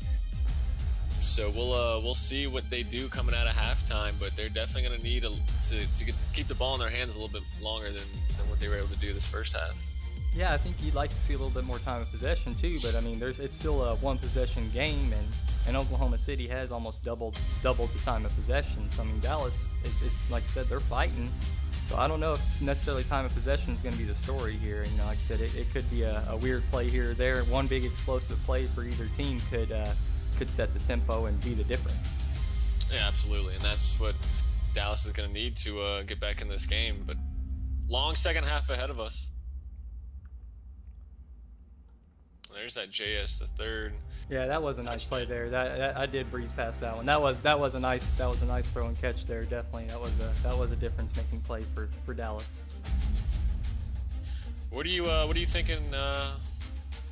[SPEAKER 2] So we'll see what they do coming out of halftime, but they're definitely going to need to keep the ball in their hands a little bit longer than what they were able to do this first half.
[SPEAKER 1] Yeah, I think you'd like to see a little bit more time of possession too, but I mean, it's still a one possession game, and Oklahoma City has almost doubled the time of possession. So I mean, Dallas is like I said, they're fighting. So I don't know if necessarily time of possession is going to be the story here. You know, like I said, it could be a weird play here or there. One big explosive play for either team could set the tempo and be the difference.
[SPEAKER 2] Yeah, absolutely, and that's what Dallas is going to need to get back in this game. But long second half ahead of us. There's that S12.
[SPEAKER 1] Yeah, that was a nice play there. That I did breeze past that one. That was a nice throw and catch there. Definitely, that was a difference making play for Dallas.
[SPEAKER 2] What are you thinking?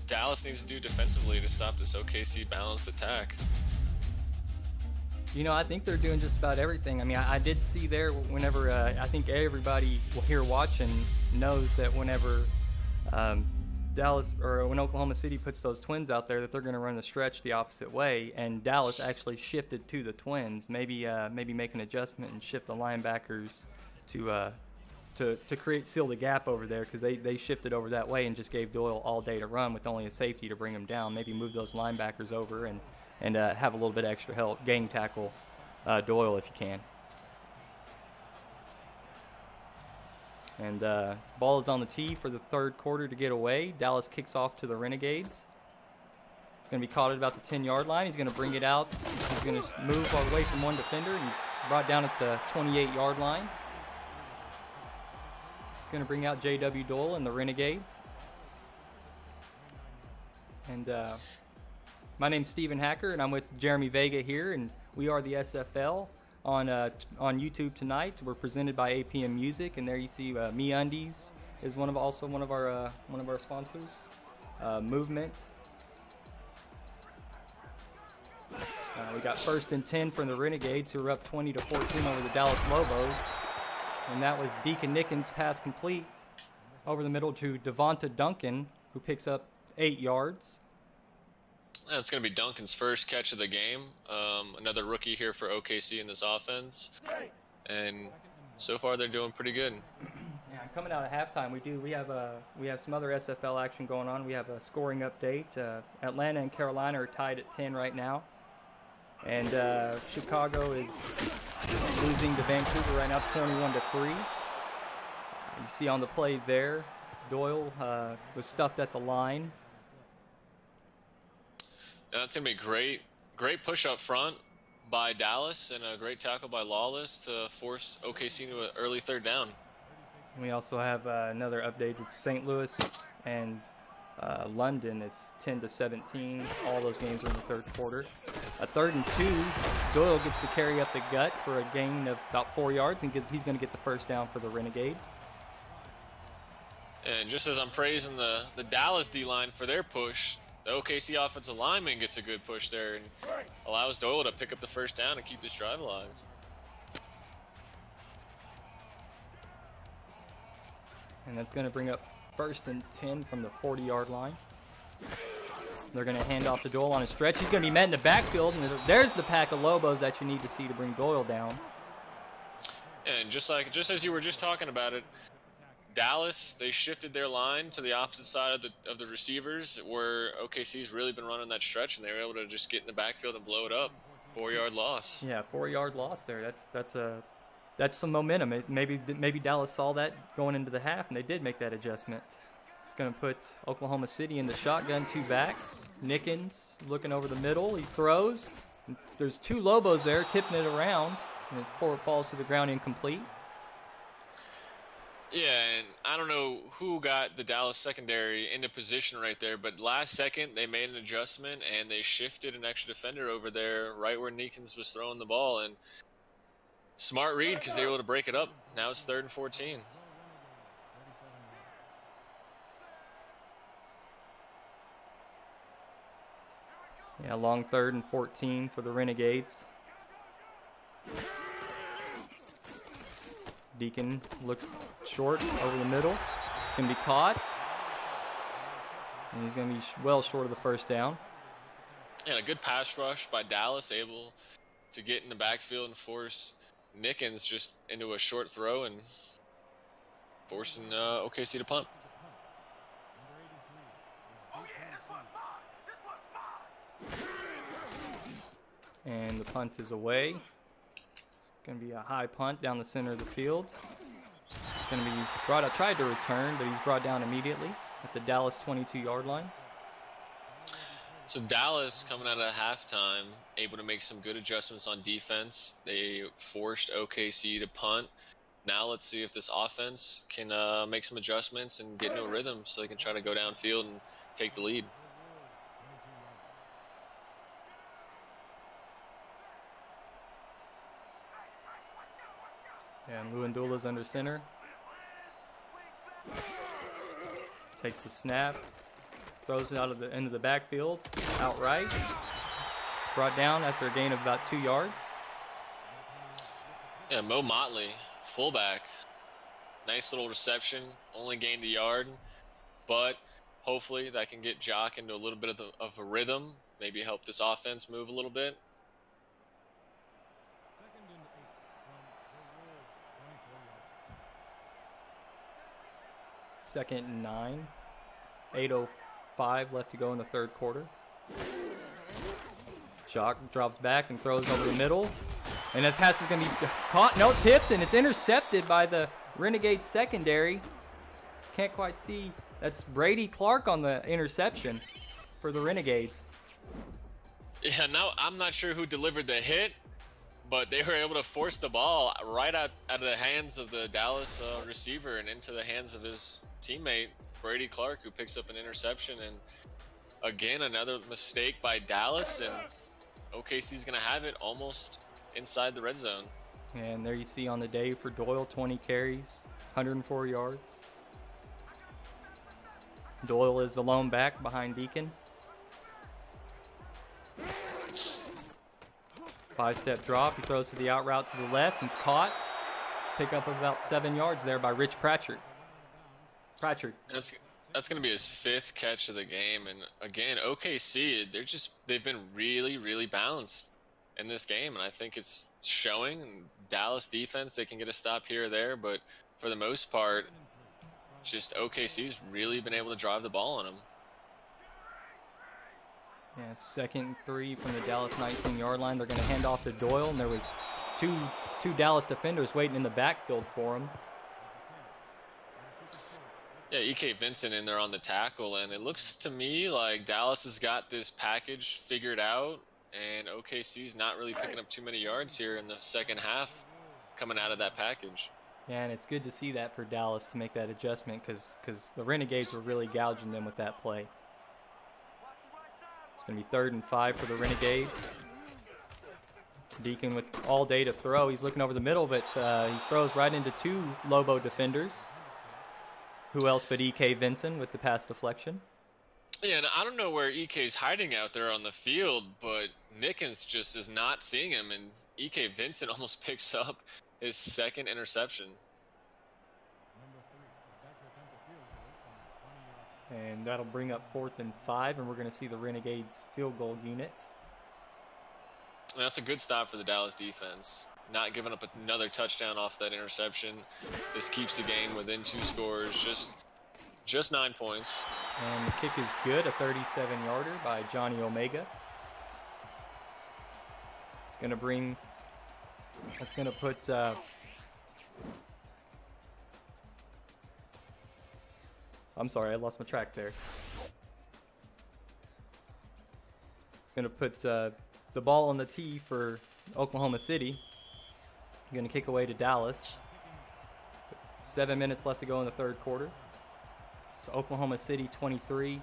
[SPEAKER 2] Dallas needs to do defensively to stop this OKC balanced attack?
[SPEAKER 1] You know, I think they're doing just about everything. I mean, I did see there whenever I think everybody here watching knows that whenever Dallas or when Oklahoma City puts those twins out there, that they're going to run a stretch the opposite way, and Dallas actually shifted to the twins. Maybe make an adjustment and shift the linebackers to seal the gap over there, because they shifted over that way and just gave Doyle all day to run with only a safety to bring him down. Maybe move those linebackers over and have a little bit extra help, gang tackle Doyle if you can. And ball is on the tee for the third quarter to get away. Dallas kicks off to the Renegades. It's going to be caught at about the 10-yard line. He's going to bring it out. He's going to move away from one defender, and he's brought down at the 28-yard line. He's going to bring out J.W. Doyle and the Renegades. And my name's Steven Hacker, and I'm with Jeremy Vega here, and we are the SFL. On YouTube tonight, we're presented by APM Music, and there you see MeUndies is one of our sponsors. Movement. We got 1st and 10 from the Renegades, who are up 20-14 over the Dallas Lobos, and that was Deacon Nickens' pass complete over the middle to Devonta Duncan, who picks up 8 yards.
[SPEAKER 2] It's going to be Duncan's first catch of the game. Another rookie here for OKC in this offense. And so far they're doing pretty good.
[SPEAKER 1] Yeah, coming out of halftime, we have some other SFL action going on. We have a scoring update. Atlanta and Carolina are tied at 10 right now. And Chicago is losing to Vancouver right now 21-3. You see on the play there, Doyle was stuffed at the line.
[SPEAKER 2] That's going to be great push up front by Dallas, and a great tackle by Lawless to force OKC into an early 3rd down.
[SPEAKER 1] We also have another update with St. Louis and London. It's 10-17. All those games are in the 3rd quarter. A 3rd and 2. Doyle gets to carry up the gut for a gain of about 4 yards, and he's going to get the 1st down for the Renegades.
[SPEAKER 2] And just as I'm praising the Dallas D-line for their push, the OKC offensive lineman gets a good push there and allows Doyle to pick up the 1st down and keep this drive alive.
[SPEAKER 1] And that's going to bring up 1st and 10 from the 40-yard line. They're going to hand off to Doyle on a stretch. He's going to be met in the backfield, and there's the pack of Lobos that you need to see to bring Doyle down.
[SPEAKER 2] And just as you were just talking about it, Dallas, they shifted their line to the opposite side of the receivers, where OKC's really been running that stretch, and they were able to just get in the backfield and blow it up. 4-yard loss.
[SPEAKER 1] Yeah, 4-yard loss there. That's some momentum. Maybe Dallas saw that going into the half, and they did make that adjustment. It's going to put Oklahoma City in the shotgun, 2 backs. Nickens looking over the middle. He throws. There's 2 Lobos there tipping it around, and it falls to the ground incomplete.
[SPEAKER 2] Yeah, and I don't know who got the Dallas secondary into position right there, but last second they made an adjustment and they shifted an extra defender over there right where Neekins was throwing the ball. And smart read because they were able to break it up. Now it's 3rd and 14.
[SPEAKER 1] Yeah, long 3rd and 14 for the Renegades. Deacon looks short over the middle. It's going to be caught. And he's going to be well short of the 1st down.
[SPEAKER 2] And a good pass rush by Dallas, able to get in the backfield and force Nickens just into a short throw and forcing OKC to punt.
[SPEAKER 1] And the punt is away. Going to be a high punt down the center of the field. Going to be brought up, tried to return, but he's brought down immediately at the Dallas 22-yard line.
[SPEAKER 2] So Dallas, coming out of halftime, able to make some good adjustments on defense. They forced OKC to punt. Now let's see if this offense can make some adjustments and get into a rhythm so they can try to go downfield and take the lead.
[SPEAKER 1] And Luandula's under center. Takes the snap. Throws it out of the end of the backfield. Outright. Brought down after a gain of about 2 yards.
[SPEAKER 2] Yeah, Mo Motley, fullback. Nice little reception. Only gained a yard. But hopefully that can get Jock into a little bit of a rhythm. Maybe help this offense move a little bit.
[SPEAKER 1] 2nd and 9. 8:05 left to go in the 3rd quarter. Jock drops back and throws over the middle. And that pass is going to be caught. No, tipped, and it's intercepted by the Renegade secondary. Can't quite see. That's Brady Clark on the interception for the Renegades.
[SPEAKER 2] Yeah, now I'm not sure who delivered the hit, but they were able to force the ball right out of the hands of the Dallas receiver and into the hands of his teammate, Brady Clark, who picks up an interception. And again, another mistake by Dallas, and OKC's going to have it almost inside the red zone.
[SPEAKER 1] And there you see on the day for Doyle, 20 carries, 104 yards. Doyle is the lone back behind Deacon. 5-step drop. He throws to the out route to the left, and it's caught. Pick up about 7 yards there by Rich Pratchard.
[SPEAKER 2] That's going to be his 5th catch of the game. And again, OKC, they've been really, really balanced in this game, and I think it's showing. Dallas defense, they can get a stop here or there, but for the most part, just OKC's really been able to drive the ball on them.
[SPEAKER 1] Yeah, 2nd and 3 from the Dallas 19-yard line. They're going to hand off to Doyle, and there was two Dallas defenders waiting in the backfield for him.
[SPEAKER 2] Yeah, E.K. Vincent in there on the tackle, and it looks to me like Dallas has got this package figured out, and OKC's not really picking up too many yards here in the second half coming out of that package.
[SPEAKER 1] Yeah, and it's good to see that for Dallas to make that adjustment because the Renegades were really gouging them with that play. It's going to be 3rd and 5 for the Renegades. Deacon with all day to throw. He's looking over the middle, but he throws right into 2 Lobo defenders. Who else but E.K. Vincent with the pass deflection?
[SPEAKER 2] Yeah, and I don't know where E.K.'s hiding out there on the field, but Nickens just is not seeing him, and E.K. Vincent almost picks up his 2nd interception.
[SPEAKER 1] And that'll bring up 4th and 5, and we're going to see the Renegades field goal unit.
[SPEAKER 2] That's a good stop for the Dallas defense. Not giving up another touchdown off that interception. This keeps the game within 2 scores, just 9 points.
[SPEAKER 1] And the kick is good, a 37-yarder by Johnny Omega. It's going to bring, that's going to put, I'm sorry, I lost my track there. It's going to put the ball on the tee for Oklahoma City. Going to kick away to Dallas. 7 minutes left to go in the 3rd quarter. So Oklahoma City 23,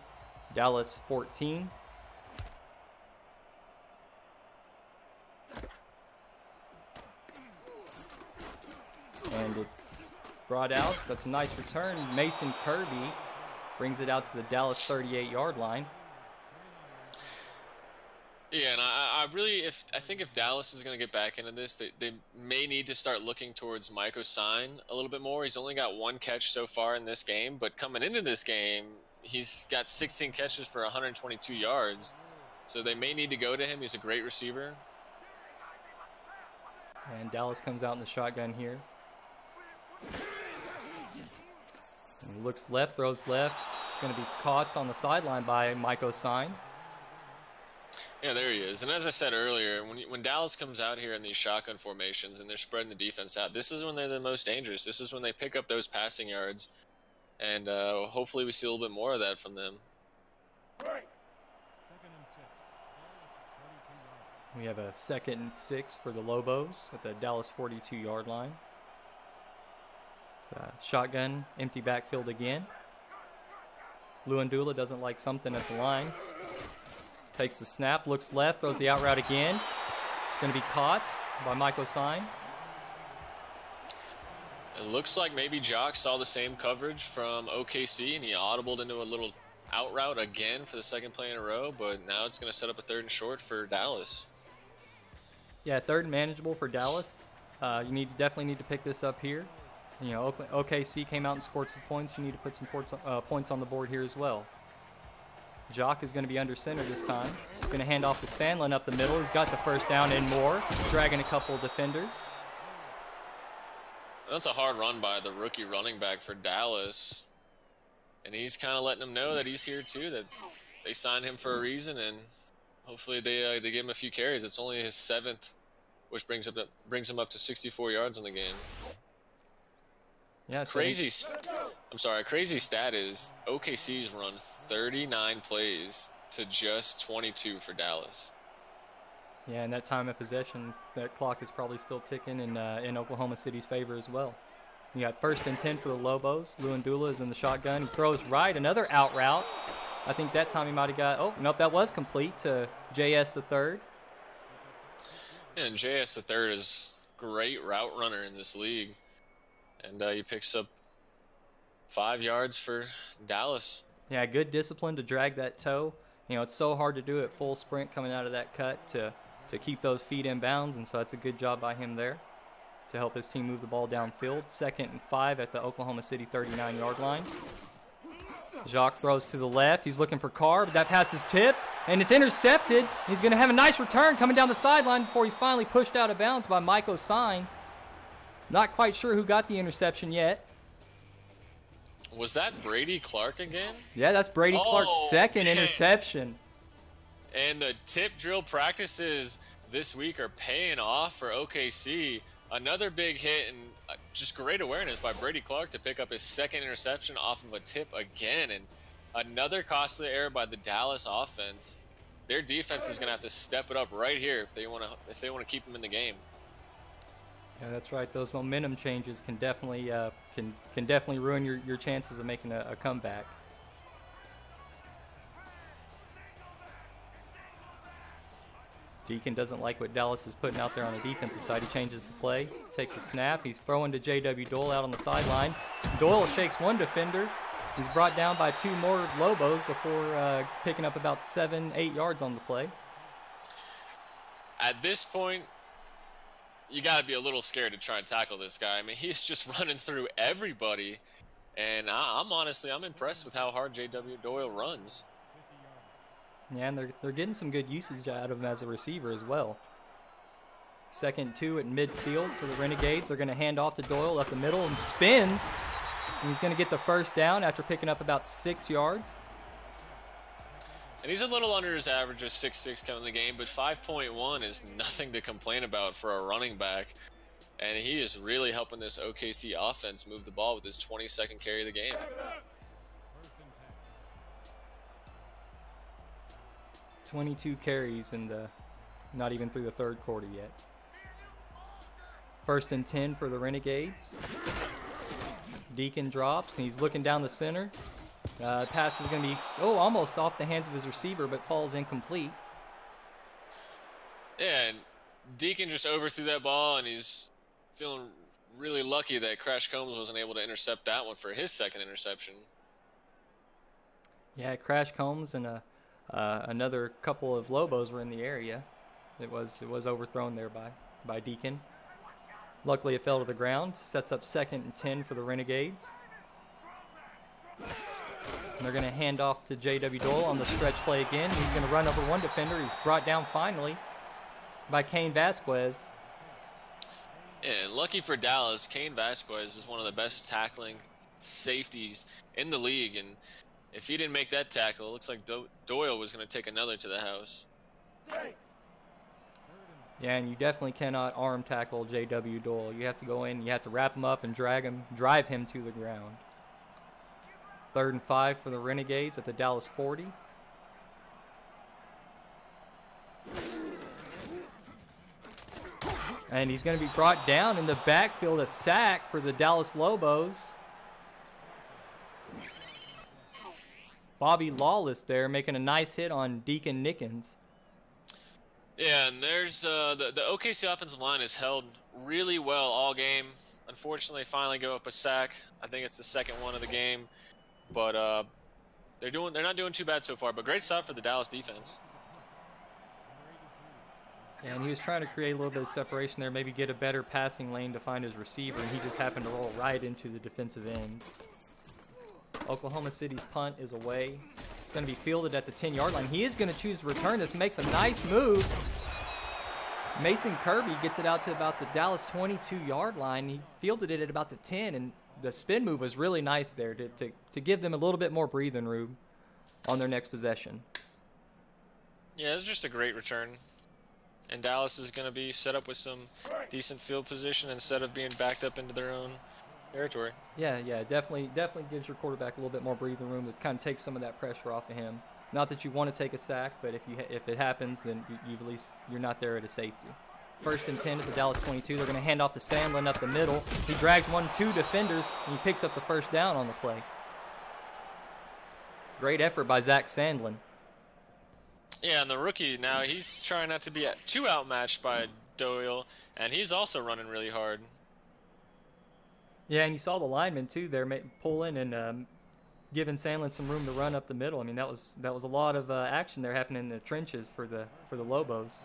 [SPEAKER 1] Dallas 14. And it's brought out. That's a nice return. Mason Kirby brings it out to the Dallas 38-yard line.
[SPEAKER 2] Yeah, and I think if Dallas is going to get back into this, they may need to start looking towards Mike Osine a little bit more. He's only got 1 catch so far in this game, but coming into this game, he's got 16 catches for 122 yards. So they may need to go to him. He's a great receiver.
[SPEAKER 1] And Dallas comes out in the shotgun here. And he looks left, throws left. It's going to be caught on the sideline by Mike Osine.
[SPEAKER 2] Yeah, there he is. And as I said earlier, when Dallas comes out here in these shotgun formations and they're spreading the defense out, this is when they're the most dangerous. This is when they pick up those passing yards. And hopefully we see a little bit more of that from them.
[SPEAKER 1] We have a 2nd and 6 for the Lobos at the Dallas 42-yard line. It's a shotgun, empty backfield again. Luandula doesn't like something at the line. Takes the snap, looks left, throws the out route again. It's going to be caught by Mike Osine.
[SPEAKER 2] It looks like maybe Jock saw the same coverage from OKC and he audibled into a little out route again for the 2nd play in a row, but now it's going to set up a 3rd and short for Dallas.
[SPEAKER 1] Yeah, 3rd and manageable for Dallas. You definitely need to pick this up here. You know, OKC came out and scored some points. You need to put some points on the board here as well. Jacques is going to be under center this time. He's going to hand off to Sandlin up the middle. He's got the 1st down and more, dragging a couple of defenders.
[SPEAKER 2] That's a hard run by the rookie running back for Dallas. And he's kind of letting them know that he's here too, that they signed him for a reason, and hopefully they give him a few carries. It's only his 7th, which brings him up to 64 yards in the game.
[SPEAKER 1] Yeah,
[SPEAKER 2] crazy stat is OKC's run 39 plays to just 22 for Dallas.
[SPEAKER 1] Yeah, and that time of possession, that clock is probably still ticking in Oklahoma City's favor as well. You got 1st and 10 for the Lobos. Luandula is in the shotgun. He throws right, another out route. I think that time he might have got, oh, nope, that was complete to JS the 3rd.
[SPEAKER 2] Yeah, and JS the 3rd is a great route runner in this league. And he picks up 5 yards for Dallas.
[SPEAKER 1] Yeah, good discipline to drag that toe. You know, it's so hard to do at full sprint coming out of that cut to keep those feet in bounds, and so that's a good job by him there to help his team move the ball downfield. 2nd and 5 at the Oklahoma City 39-yard line. Jacques throws to the left. He's looking for Carr, but that pass is tipped, and it's intercepted. He's going to have a nice return coming down the sideline before he's finally pushed out of bounds by Mike Osine. Not quite sure who got the interception yet.
[SPEAKER 2] Was that Brady Clark again?
[SPEAKER 1] Yeah, that's Brady Clark's 2nd interception.
[SPEAKER 2] And the tip drill practices this week are paying off for OKC. Another big hit and just great awareness by Brady Clark to pick up his 2nd interception off of a tip again. And another costly error by the Dallas offense. Their defense is going to have to step it up right here if they want to keep them in the game.
[SPEAKER 1] Yeah, that's right. Those momentum changes can definitely can definitely ruin your chances of making a comeback. Deacon doesn't like what Dallas is putting out there on the defensive side. He changes the play, takes a snap. He's throwing to J.W. Doyle out on the sideline. Doyle shakes one defender. He's brought down by 2 more Lobos before picking up about 7-8 yards on the play.
[SPEAKER 2] At this point, you got to be a little scared to try and tackle this guy. I mean, he's just running through everybody. And I'm impressed with how hard J.W. Doyle runs.
[SPEAKER 1] Yeah, and they're getting some good usage out of him as a receiver as well. 2nd 2 at midfield for the Renegades. They're going to hand off to Doyle up the middle and spins. And he's going to get the first down after picking up about 6 yards.
[SPEAKER 2] And he's a little under his average of 6'6" coming in the game, but 5.1 is nothing to complain about for a running back. And he is really helping this OKC offense move the ball with his 22nd carry of the game.
[SPEAKER 1] 22 carries and not even through the 3rd quarter yet. 1st and 10 for the Renegades. Deacon drops, and he's looking down the center. Pass is going to be, almost off the hands of his receiver, but falls incomplete.
[SPEAKER 2] Yeah, and Deacon just overthrew that ball, and he's feeling really lucky that Crash Combs wasn't able to intercept that one for his 2nd interception.
[SPEAKER 1] Yeah, Crash Combs and another couple of Lobos were in the area. It was overthrown there by Deacon. Luckily, it fell to the ground. Sets up 2nd and 10 for the Renegades. And they're going to hand off to J.W. Doyle on the stretch play again. He's going to run over one defender. He's brought down finally by Kane Vasquez.
[SPEAKER 2] Yeah, and lucky for Dallas, Kane Vasquez is one of the best tackling safeties in the league. And if he didn't make that tackle, it looks like Doyle was going to take another to the house.
[SPEAKER 1] Yeah, and you definitely cannot arm tackle J.W. Doyle. You have to go in, you have to wrap him up and drive him to the ground. 3rd and 5 for the Renegades at the Dallas 40. And he's going to be brought down in the backfield, a sack for the Dallas Lobos. Bobby Lawless there making a nice hit on Deacon Nickens.
[SPEAKER 2] Yeah, and there's the OKC offensive line has held really well all game. Unfortunately, finally go up a sack. I think it's the 2nd one of the game, but they're not doing too bad so far. But great stuff for the Dallas defense.
[SPEAKER 1] And he was trying to create a little bit of separation there, maybe get a better passing lane to find his receiver, and he just happened to roll right into the defensive end. Oklahoma City's punt is away. It's going to be fielded at the 10-yard line. He is going to choose to return this, makes a nice move. Mason Kirby gets it out to about the Dallas 22-yard line. He fielded it at about the 10, and the spin move was really nice there to give them a little bit more breathing room on their next possession.
[SPEAKER 2] Yeah, it's just a great return. And Dallas is going to be set up with some decent field position instead of being backed up into their own territory.
[SPEAKER 1] Yeah, definitely gives your quarterback a little bit more breathing room to kind of take some of that pressure off of him. Not that you want to take a sack, but if it happens, then you at least you're not there at a safety. 1st and 10 at the Dallas 22. They're going to hand off to Sandlin up the middle. He drags 1-2 defenders, and he picks up the 1st down on the play. Great effort by Zach Sandlin.
[SPEAKER 2] Yeah, and the rookie now, he's trying not to be too outmatched by Doyle, and he's also running really hard.
[SPEAKER 1] Yeah, and you saw the lineman too there pulling and giving Sandlin some room to run up the middle. I mean, that was a lot of action there happening in the trenches for the Lobos.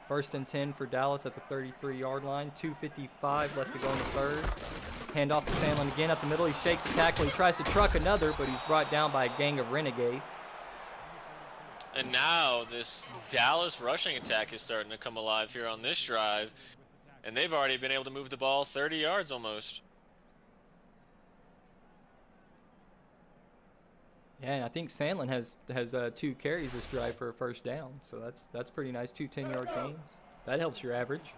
[SPEAKER 1] 1st and 10 for Dallas at the 33-yard line. 2:55 left to go in the 3rd. Hand off to Sandlin again up the middle. He shakes the tackle. He tries to truck another, but he's brought down by a gang of Renegades.
[SPEAKER 2] And now this Dallas rushing attack is starting to come alive here on this drive. And they've already been able to move the ball 30 yards almost.
[SPEAKER 1] Yeah, and I think Sandlin has 2 carries this drive for a 1st down. So that's pretty nice, 2 10-yard gains. That helps your average.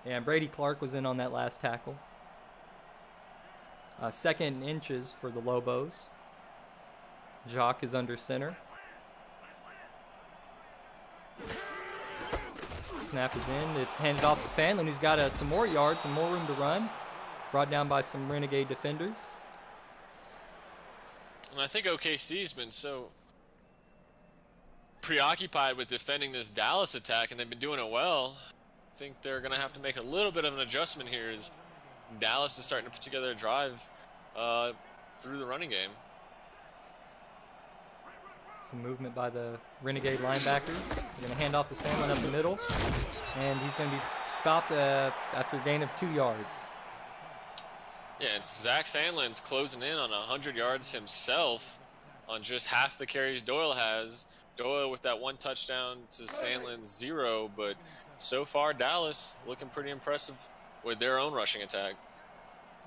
[SPEAKER 1] And Brady Clark was in on that last tackle. 2nd and inches for the Lobos. Jacques is under center. Snap is in. It's handed off to Sandlin, who's got some more yards and more room to run. Brought down by some Renegade defenders.
[SPEAKER 2] And I think OKC's been so preoccupied with defending this Dallas attack, and they've been doing it well. I think they're going to have to make a little bit of an adjustment here as Dallas is starting to put together a drive through the running game.
[SPEAKER 1] Some movement by the Renegade linebackers. They're going to hand off to Sandlin up the middle, and he's going to be stopped after a gain of 2 yards.
[SPEAKER 2] Yeah, and Zach Sandlin's closing in on 100 yards himself on just half the carries Doyle has. Doyle with that 1 touchdown to Sandlin's 0, but so far Dallas looking pretty impressive with their own rushing attack.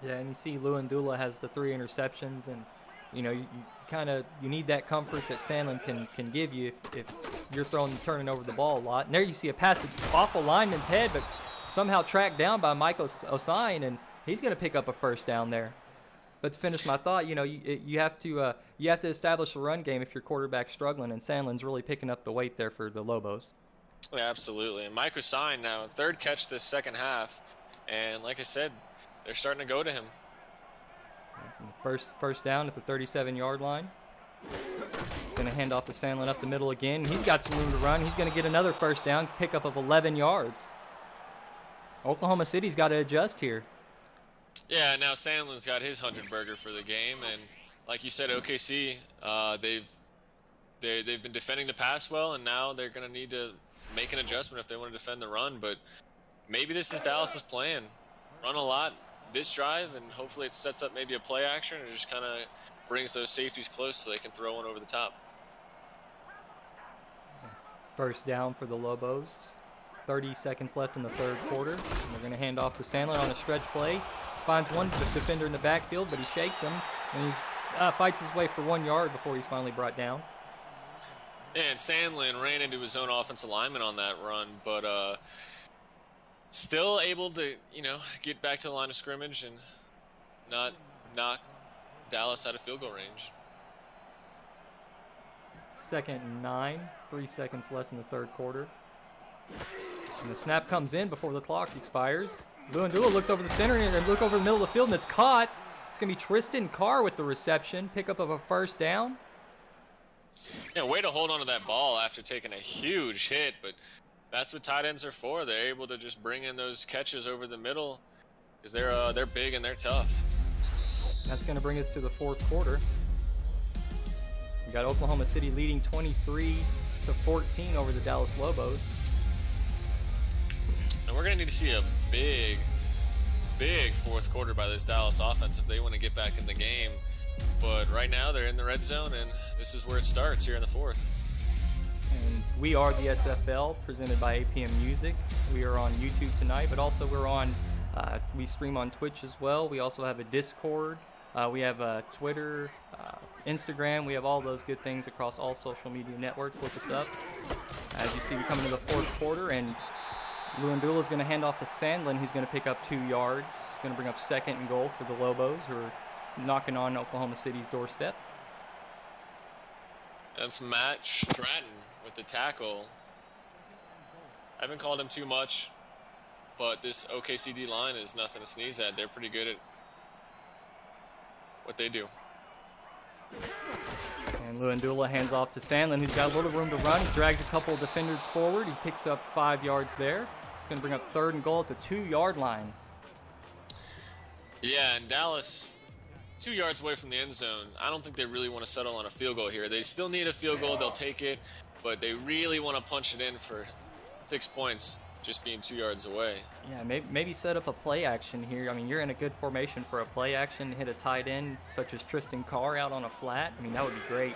[SPEAKER 1] Yeah, and you see Luandula has the 3 interceptions, and you know you need that comfort that Sandlin can give you if you're turning over the ball a lot. And there you see a pass that's off a lineman's head, but somehow tracked down by Mike Osine, and he's going to pick up a first down there. But to finish my thought, you have to establish a run game if your quarterback's struggling, and Sandlin's really picking up the weight there for the Lobos.
[SPEAKER 2] Yeah, absolutely. And Mike Osine now 3rd catch this second half, and like I said, they're starting to go to him.
[SPEAKER 1] First down at the 37-yard line. He's going to hand off to Sandlin up the middle again. He's got some room to run. He's going to get another first down, pickup of 11 yards. Oklahoma City's got to adjust here.
[SPEAKER 2] Yeah, now Sandlin's got his 100-burger for the game, and like you said, OKC, they've been defending the pass well, and now they're going to need to make an adjustment if they want to defend the run. But maybe this is Dallas's plan: run a lot this drive, and hopefully it sets up maybe a play action, and just kind of brings those safeties close so they can throw one over the top.
[SPEAKER 1] First down for the Lobos. 30 seconds left in the 3rd quarter. And they're going to hand off to Sandlin on a stretch play. Finds one defender in the backfield, but he shakes him, and he fights his way for 1 yard before he's finally brought down.
[SPEAKER 2] And Sandlin ran into his own offensive lineman on that run, but still able to, get back to the line of scrimmage and not knock Dallas out of field goal range.
[SPEAKER 1] 2nd and 9, 3 seconds left in the 3rd quarter. And the snap comes in before the clock expires. Luandula looks over the center and look over the middle of the field, and it's caught. It's going to be Tristan Carr with the reception, pickup of a first down.
[SPEAKER 2] Yeah, way to hold on to that ball after taking a huge hit, but that's what tight ends are for. They're able to just bring in those catches over the middle because they're big and they're tough.
[SPEAKER 1] That's going to bring us to the 4th quarter. We got Oklahoma City leading 23-14 over the Dallas Lobos.
[SPEAKER 2] And we're going to need to see a big 4th quarter by this Dallas offense if they want to get back in the game. But right now they're in the red zone, and this is where it starts here in the 4th.
[SPEAKER 1] And we are the SFL, presented by APM Music. We are on YouTube tonight, but also we stream on Twitch as well. We also have a Discord. We have Twitter, Instagram. We have all those good things across all social media networks. Look us up. As you see, we come into the 4th quarter, and Luandula is going to hand off to Sandlin, who's going to pick up 2 yards. He's going to bring up 2nd and goal for the Lobos, who are knocking on Oklahoma City's doorstep.
[SPEAKER 2] That's Matt Stratton with the tackle. I haven't called him too much, but this OKCD line is nothing to sneeze at. They're pretty good at what they do.
[SPEAKER 1] And Luandula hands off to Sandlin, who's got a little room to run. He drags a couple of defenders forward. He picks up 5 yards there. It's going to bring up 3rd and goal at the 2-yard line.
[SPEAKER 2] Yeah, and Dallas, 2 yards away from the end zone. I don't think they really want to settle on a field goal here. They still need a field goal. They'll take it, but they really want to punch it in for 6 points, just being 2 yards away.
[SPEAKER 1] Yeah, maybe set up a play action here. I mean, you're in a good formation for a play action, hit a tight end such as Tristan Carr out on a flat. I mean, that would be great.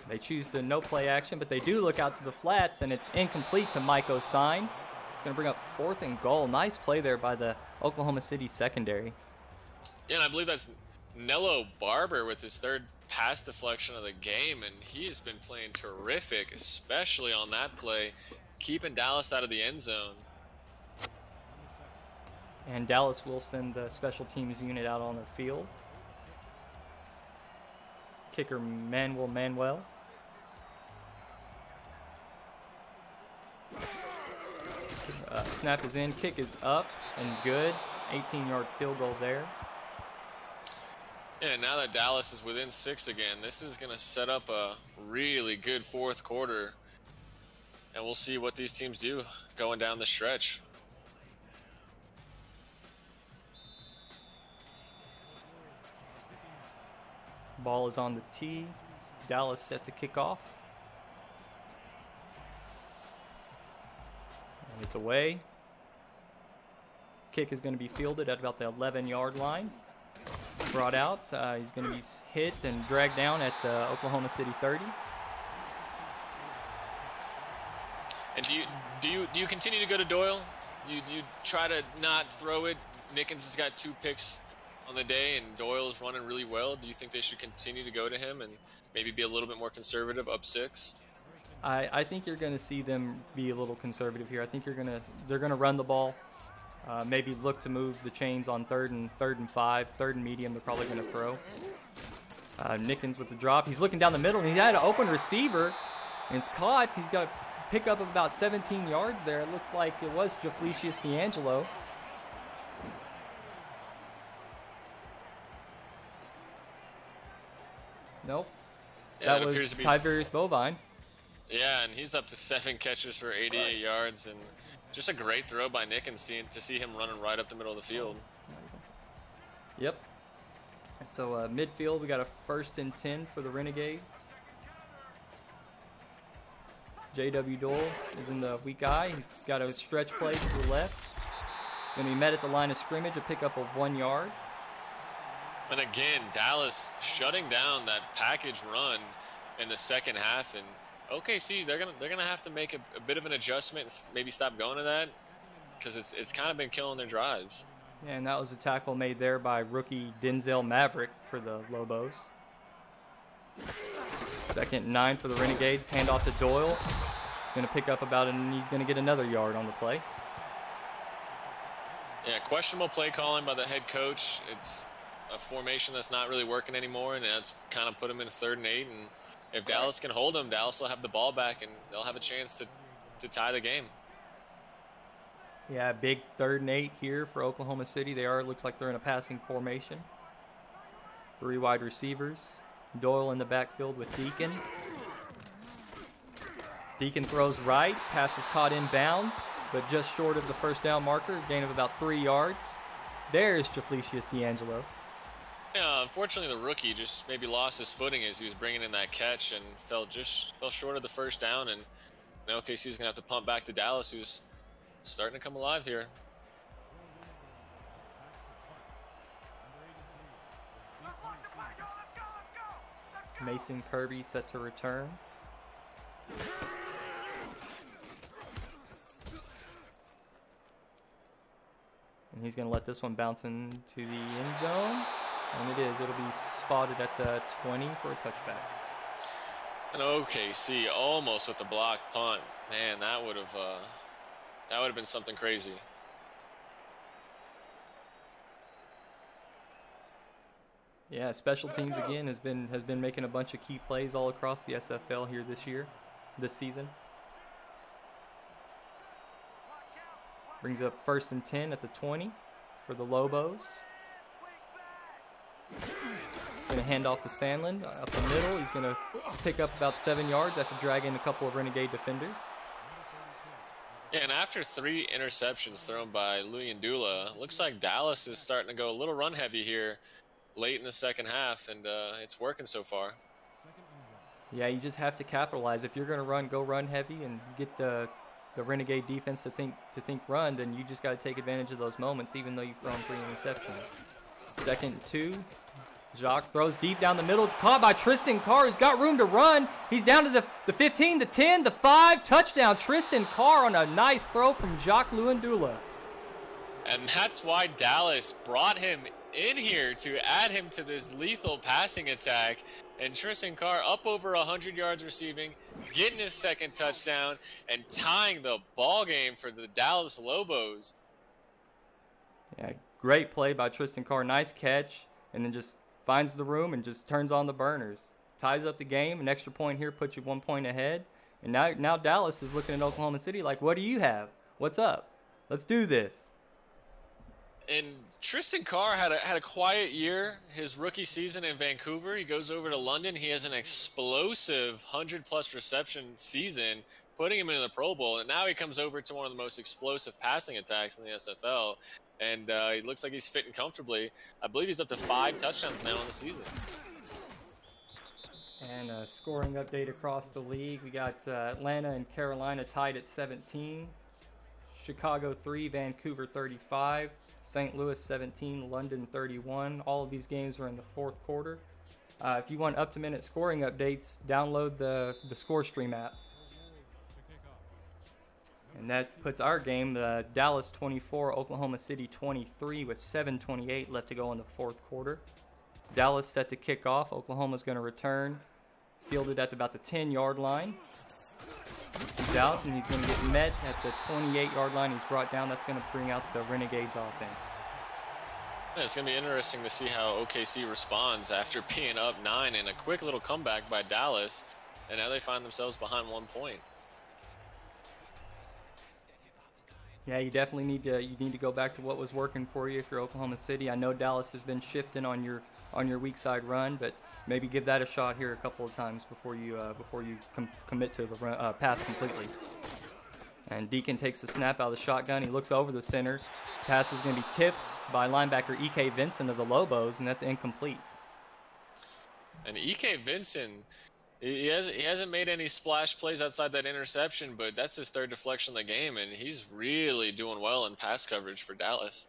[SPEAKER 1] They choose the no play action, but they do look out to the flats, and it's incomplete to Mike Osine. It's going to bring up 4th and goal. Nice play there by the Oklahoma City secondary.
[SPEAKER 2] Yeah, and I believe that's Nello Barber with his 3rd pass deflection of the game, and he has been playing terrific, especially on that play, keeping Dallas out of the end zone.
[SPEAKER 1] And Dallas will send the special teams unit out on the field. Kicker Manuel. Snap is in, kick is up and good. 18-yard field goal there.
[SPEAKER 2] Yeah, now that Dallas is within 6 again, this is going to set up a really good 4th quarter. And we'll see what these teams do going down the stretch.
[SPEAKER 1] Ball is on the tee. Dallas set to kick off. And it's away. Kick is going to be fielded at about the 11-yard line. brought out. He's going to be hit and dragged down at the Oklahoma City 30.
[SPEAKER 2] And do you continue to go to Doyle? Do you try to not throw it? Nickens has got 2 picks on the day, and Doyle is running really well. Do you think they should continue to go to him and maybe be a little bit more conservative, up 6?
[SPEAKER 1] I think you're going to see them be a little conservative here. I think they're going to run the ball. Maybe look to move the chains on third and 5, third and medium. They're probably going to throw. Nickens with the drop. He's looking down the middle, and he had an open receiver, and it's caught. He's got to pick up about 17 yards there. It looks like it was Jaflecius D'Angelo. Nope.
[SPEAKER 2] Yeah,
[SPEAKER 1] that was Tyverius Bovine.
[SPEAKER 2] Yeah, and he's up to 7 catches for 88 yards, and just a great throw by Nickens to see him running right up the middle of the field.
[SPEAKER 1] Yep. And so midfield, we got a 1st and 10 for the Renegades. J.W. Dole is in the weak eye. He's got a stretch play to the left. He's going to be met at the line of scrimmage, a pickup of 1 yard.
[SPEAKER 2] And again, Dallas shutting down that package run in the second half, and OKC they're gonna have to make a bit of an adjustment and maybe stop going to that, because it's kind of been killing their drives.
[SPEAKER 1] Yeah, and that was a tackle made there by rookie Denzel Maverick for the Lobos. 2nd and 9 for the Renegades. Hand off to Doyle. He's going to pick up and he's going to get another yard on the play.
[SPEAKER 2] Yeah, questionable play calling by the head coach. It's a formation that's not really working anymore, and that's kind of put him in 3rd and 8. And if Dallas can hold them, Dallas will have the ball back, and they'll have a chance to tie the game.
[SPEAKER 1] Yeah, big 3rd and 8 here for Oklahoma City. Looks like they're in a passing formation. 3 wide receivers. Doyle in the backfield with Deacon. Deacon throws right. Pass is caught in bounds, but just short of the 1st down marker. Gain of about 3 yards. There's Jaflecius D'Angelo.
[SPEAKER 2] Yeah, unfortunately, the rookie just maybe lost his footing as he was bringing in that catch and fell short of the 1st down. And OKC is going to have to pump back to Dallas, who's starting to come alive here.
[SPEAKER 1] Mason Kirby set to return. And he's going to let this one bounce into the end zone. And it is. It'll be spotted at the 20 for a touchback.
[SPEAKER 2] And OKC almost with the block punt. Man, that would have been something crazy.
[SPEAKER 1] Yeah, special teams again has been making a bunch of key plays all across the SFL here this season. Brings up 1st and 10 at the 20 for the Lobos. Going to hand off to Sandlin up the middle. He's going to pick up about 7 yards after dragging a couple of Renegade defenders.
[SPEAKER 2] Yeah, and after 3 interceptions thrown by Luyendula, looks like Dallas is starting to go a little run heavy here late in the second half, and it's working so far.
[SPEAKER 1] Yeah, you just have to capitalize. If you're going to go run heavy and get the Renegade defense to think run, then you just got to take advantage of those moments, even though you've thrown 3 interceptions. 2nd and 2. Jacques throws deep down the middle, caught by Tristan Carr, who's got room to run. He's down to the 15, the 10, the 5. Touchdown, Tristan Carr on a nice throw from Jacques Luyendula.
[SPEAKER 2] And that's why Dallas brought him in here, to add him to this lethal passing attack. And Tristan Carr up over 100 yards receiving, getting his 2nd touchdown, and tying the ball game for the Dallas Lobos.
[SPEAKER 1] Yeah, great play by Tristan Carr. Nice catch, and then just finds the room and just turns on the burners. Ties up the game. An extra point here puts you 1 point ahead. And now Dallas is looking at Oklahoma City like, what do you have? What's up? Let's do this.
[SPEAKER 2] And Tristan Carr had a quiet year his rookie season in Vancouver. He goes over to London. He has an explosive 100-plus reception season, putting him into the Pro Bowl. And now he comes over to one of the most explosive passing attacks in the SFL. And he looks like he's fitting comfortably. I believe he's up to 5 touchdowns now in the season.
[SPEAKER 1] And a scoring update across the league. We got Atlanta and Carolina tied at 17. Chicago 3, Vancouver 35. St. Louis 17, London 31. All of these games are in the fourth quarter. If you want up-to-minute scoring updates, download the Score Stream app. And that puts our game, Dallas 24, Oklahoma City 23, with 7:28 left to go in the fourth quarter. Dallas set to kick off. Oklahoma's going to return. Fielded at about the 10-yard line. He's out, and he's going to get met at the 28-yard line. He's brought down. That's going to bring out the Renegades offense.
[SPEAKER 2] Yeah, it's going to be interesting to see how OKC responds after being up 9 in a quick little comeback by Dallas, and now they find themselves behind 1 point.
[SPEAKER 1] Yeah, you definitely need to go back to what was working for you if you're Oklahoma City. I know Dallas has been shifting on your weak side run, but maybe give that a shot here a couple of times before you commit to the run, pass completely. And Deacon takes the snap out of the shotgun. He looks over the center. Pass is going to be tipped by linebacker E.K. Vincent of the Lobos, and that's incomplete.
[SPEAKER 2] And E.K. Vincent, he hasn't made any splash plays outside that interception, but that's his third deflection of the game, and he's really doing well in pass coverage for Dallas.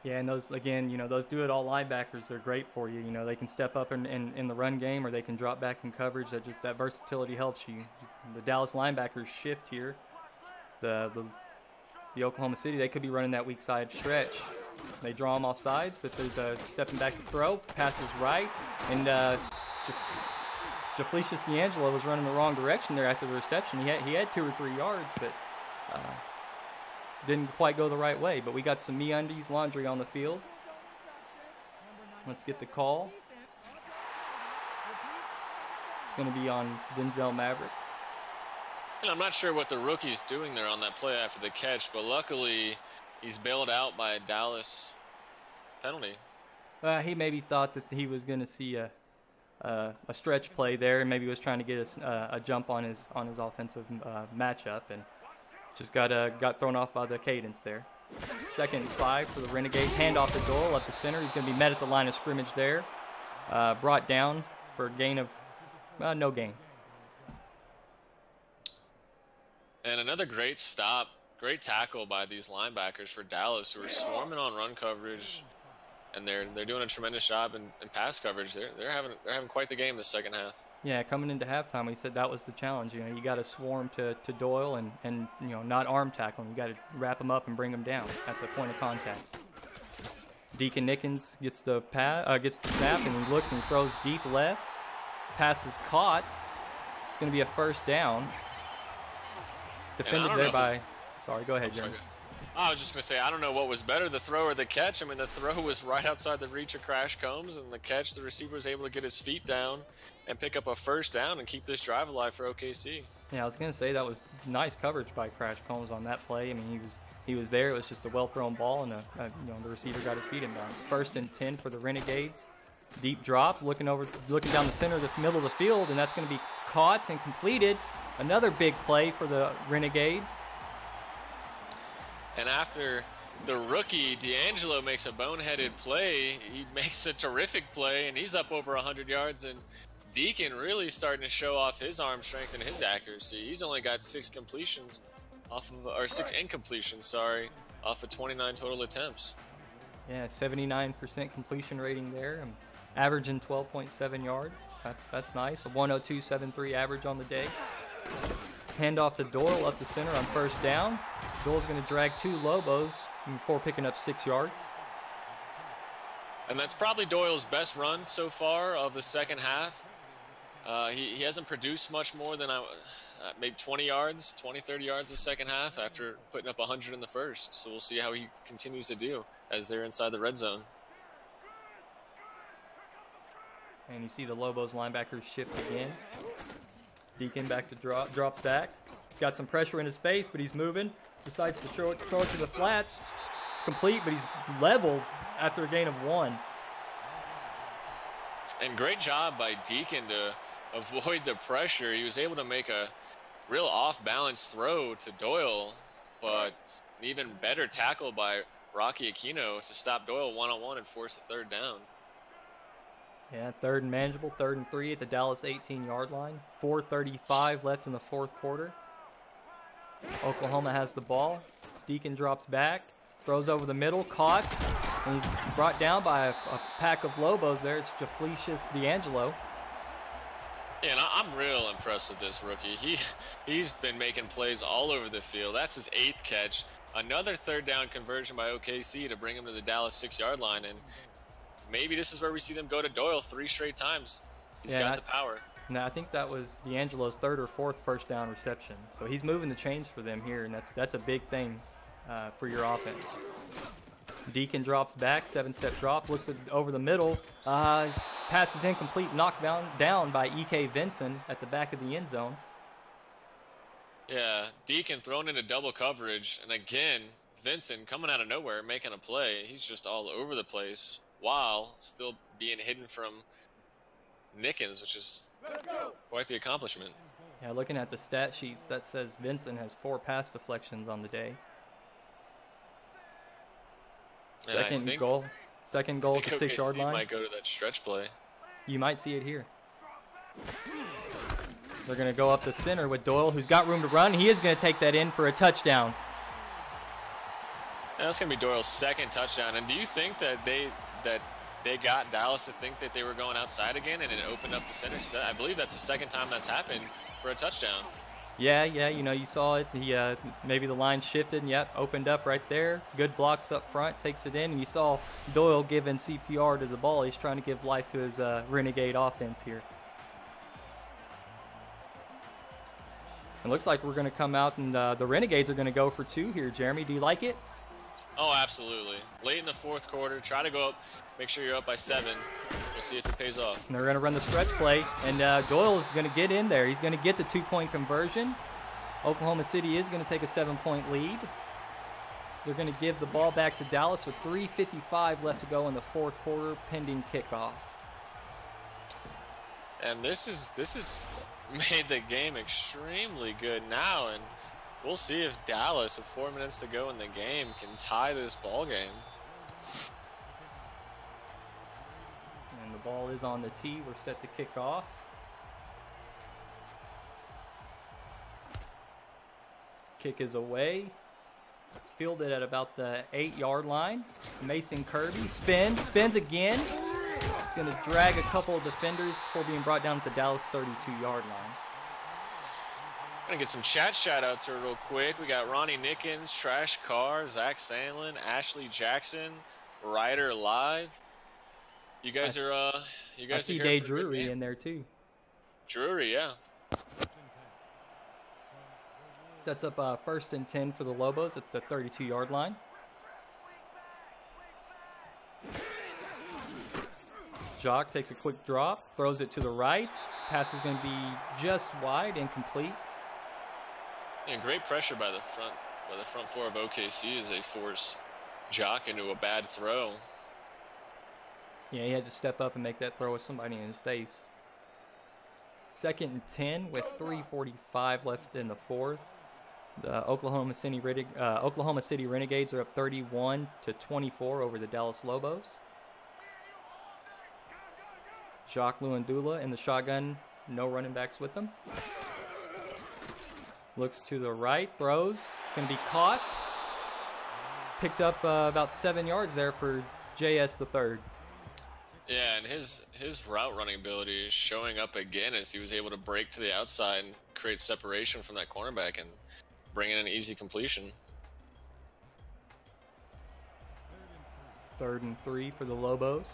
[SPEAKER 1] Yeah, and those, again, those do-it-all linebackers, they're great for you. They can step up in the run game, or they can drop back in coverage. That versatility helps you. The Dallas linebackers shift here. The Oklahoma City, they could be running that weak side stretch. They draw them off sides, but there's a stepping back to throw. Passes right, and Jaflecius D'Angelo was running the wrong direction there after the reception. He had 2 or 3 yards, but didn't quite go the right way. But we got some MeUndies laundry on the field. Let's get the call. It's going to be on Denzel Maverick.
[SPEAKER 2] And I'm not sure what the rookie's doing there on that play after the catch, but luckily he's bailed out by a Dallas penalty.
[SPEAKER 1] He maybe thought that he was going to see a stretch play there, and maybe was trying to get a jump on his offensive matchup, and just got thrown off by the cadence there. 2nd and 5 for the Renegades. Hand off to Doyle up the center. He's going to be met at the line of scrimmage there. Brought down for a gain of no gain.
[SPEAKER 2] And another great stop, great tackle by these linebackers for Dallas, who are swarming on run coverage, and they're doing a tremendous job in pass coverage. They're having quite the game this second half.
[SPEAKER 1] Yeah, coming into halftime, we said that was the challenge. You got to swarm to Doyle and not arm tackle him. You got to wrap him up and bring him down at the point of contact. Deacon Nickens gets the snap, and he looks and throws deep left. Pass is caught. It's going to be a first down. Defended there by. Sorry, go ahead, Jeremy.
[SPEAKER 2] I was just going to say, I don't know what was better, the throw or the catch. I mean, the throw was right outside the reach of Crash Combs, and the catch, the receiver was able to get his feet down and pick up a first down and keep this drive alive for OKC.
[SPEAKER 1] Yeah, I was going to say that was nice coverage by Crash Combs on that play. I mean, he was there. It was just a well-thrown ball, and the receiver got his feet in bounds. 1st and 10 for the Renegades. Deep drop, looking down the center of the middle of the field, and that's going to be caught and completed. Another big play for the Renegades.
[SPEAKER 2] And after the rookie, D'Angelo makes a boneheaded play, he makes a terrific play, and he's up over 100 yards. And Deacon really starting to show off his arm strength and his accuracy. He's only got 6 incompletions, off of 29 total attempts.
[SPEAKER 1] Yeah, 79% completion rating there. Averaging 12.7 yards. That's nice. A 102.73 average on the day. Handoff to Doyle up the center on 1st down. Doyle's going to drag 2 Lobos before picking up 6 yards.
[SPEAKER 2] And that's probably Doyle's best run so far of the second half. He hasn't produced much more than maybe 20 yards, 20, 30 yards the second half after putting up 100 in the first. So we'll see how he continues to do as they're inside the red zone.
[SPEAKER 1] And you see the Lobos linebackers shift again. Deacon back to drops back. Got some pressure in his face, but he's moving. Decides to throw it to the flats. It's complete, but he's leveled after a gain of 1.
[SPEAKER 2] And great job by Deacon to avoid the pressure. He was able to make a real off-balance throw to Doyle, but an even better tackle by Rocky Aquino to stop Doyle one-on-one and force a 3rd down.
[SPEAKER 1] Yeah, 3rd and manageable, 3rd and 3 at the Dallas 18-yard line. 4:35 left in the 4th quarter. Oklahoma has the ball. Deacon drops back, throws over the middle, caught, and he's brought down by a pack of Lobos there. It's Jaflecius D'Angelo.
[SPEAKER 2] Yeah, and I'm real impressed with this rookie. He's been making plays all over the field. That's his 8th catch. Another 3rd down conversion by OKC to bring him to the Dallas 6-yard line, and maybe this is where we see them go to Doyle 3 straight times. He's got the power.
[SPEAKER 1] No, I think that was D'Angelo's 3rd or 4th first down reception. So he's moving the chains for them here, and that's a big thing for your offense. Deacon drops back, 7-step drop, looks over the middle. Pass is incomplete, knocked down by E.K. Vinson at the back of the end zone.
[SPEAKER 2] Yeah, Deacon thrown into double coverage, and again, Vinson coming out of nowhere, making a play. He's just all over the place while still being hidden from Nickens, which is quite the accomplishment.
[SPEAKER 1] Yeah, looking at the stat sheets, that says Vinson has 4 pass deflections on the day. Second goal to 6-yard line.
[SPEAKER 2] Might go to that stretch play.
[SPEAKER 1] You might see it here. They're going to go up the center with Doyle, who's got room to run. He is going to take that in for a touchdown.
[SPEAKER 2] And that's going to be Doyle's 2nd touchdown. And do you think that they got Dallas to think that they were going outside again and it opened up the center? I believe that's the 2nd time that's happened for a touchdown.
[SPEAKER 1] Yeah, you know, you saw it. Maybe the line shifted and, opened up right there. Good blocks up front, takes it in. And you saw Doyle giving CPR to the ball. He's trying to give life to his Renegade offense here. It looks like we're going to come out and the Renegades are going to go for 2 here. Jeremy, do you like it?
[SPEAKER 2] Oh, absolutely. Late in the 4th quarter, try to go up, make sure you're up by 7. We'll see if it pays off.
[SPEAKER 1] And they're going to run the stretch play, and Doyle is going to get in there. He's going to get the 2-point conversion. Oklahoma City is going to take a 7-point lead. They're going to give the ball back to Dallas with 3:55 left to go in the 4th quarter, pending kickoff.
[SPEAKER 2] And this is made the game extremely good now, and we'll see if Dallas, with 4 minutes to go in the game, can tie this ball game.
[SPEAKER 1] And the ball is on the tee. We're set to kick off. Kick is away. Fielded at about the 8-yard line. Mason Kirby spins again. It's going to drag a couple of defenders before being brought down at the Dallas 32-yard line.
[SPEAKER 2] Gonna get some chat shout-outs here real quick. We got Ronnie Nickens, Trash Car, Zach Sandlin, Ashley Jackson, Ryder Live. You guys are
[SPEAKER 1] I see Day Drury in there too.
[SPEAKER 2] Drury, yeah.
[SPEAKER 1] Sets up 1st and 10 for the Lobos at the 32-yard line. Jock takes a quick drop, throws it to the right. Pass is going to be just wide, incomplete.
[SPEAKER 2] And great pressure by the front 4 of OKC as they force Jock into a bad throw.
[SPEAKER 1] Yeah, he had to step up and make that throw with somebody in his face. 2nd and 10 with 3:45 left in the 4th. The Oklahoma City Renegades are up 31-24 over the Dallas Lobos. Jacques Luandula in the shotgun, no running backs with them. Looks to the right, throws, it's going to be caught. Picked up about 7 yards there for JS the third.
[SPEAKER 2] Yeah, and his route running ability is showing up again as he was able to break to the outside and create separation from that cornerback and bring in an easy completion.
[SPEAKER 1] 3rd and 3 for the Lobos.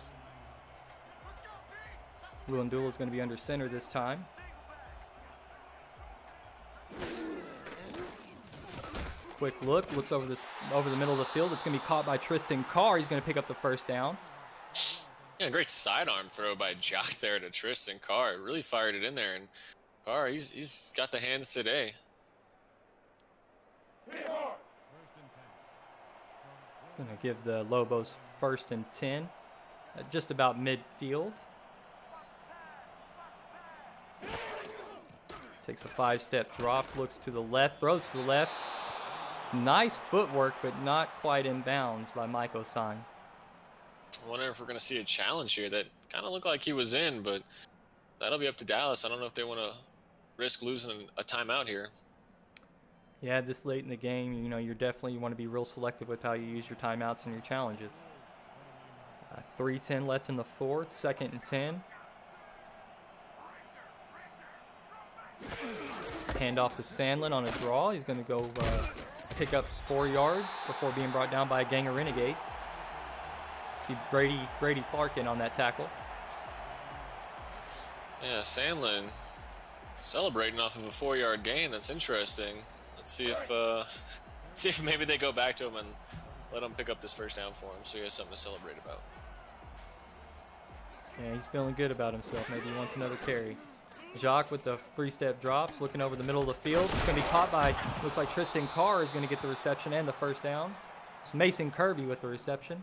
[SPEAKER 1] Luandula is going to be under center this time. Quick look, looks over the middle of the field. It's going to be caught by Tristan Carr. He's going to pick up the 1st down.
[SPEAKER 2] Yeah, great sidearm throw by Jock there to Tristan Carr. Really fired it in there, and Carr, he's got the hands today.
[SPEAKER 1] Going to give the Lobos 1st and 10, just about midfield. Takes a 5-step drop, looks to the left, throws to the left. It's nice footwork, but not quite in bounds by Mike Osine.
[SPEAKER 2] I wonder if we're going to see a challenge here. That kind of looked like he was in, but that'll be up to Dallas. I don't know if they want to risk losing a timeout here.
[SPEAKER 1] Yeah, this late in the game, you know, you want to be real selective with how you use your timeouts and your challenges. 3:10 left in the fourth, 2nd and 10. Hand off to Sandlin on a draw. He's going to go pick up 4 yards before being brought down by a gang of Renegades. See Brady Clark in on that tackle.
[SPEAKER 2] Yeah, Sandlin celebrating off of a 4-yard gain. That's interesting. Let's see if maybe they go back to him and let him pick up this first down for him, so he has something to celebrate about.
[SPEAKER 1] Yeah, he's feeling good about himself. Maybe he wants another carry. Jacques with the 3-step drops, looking over the middle of the field. It's going to be caught by, looks like Tristan Carr is going to get the reception and the first down. It's Mason Kirby with the reception.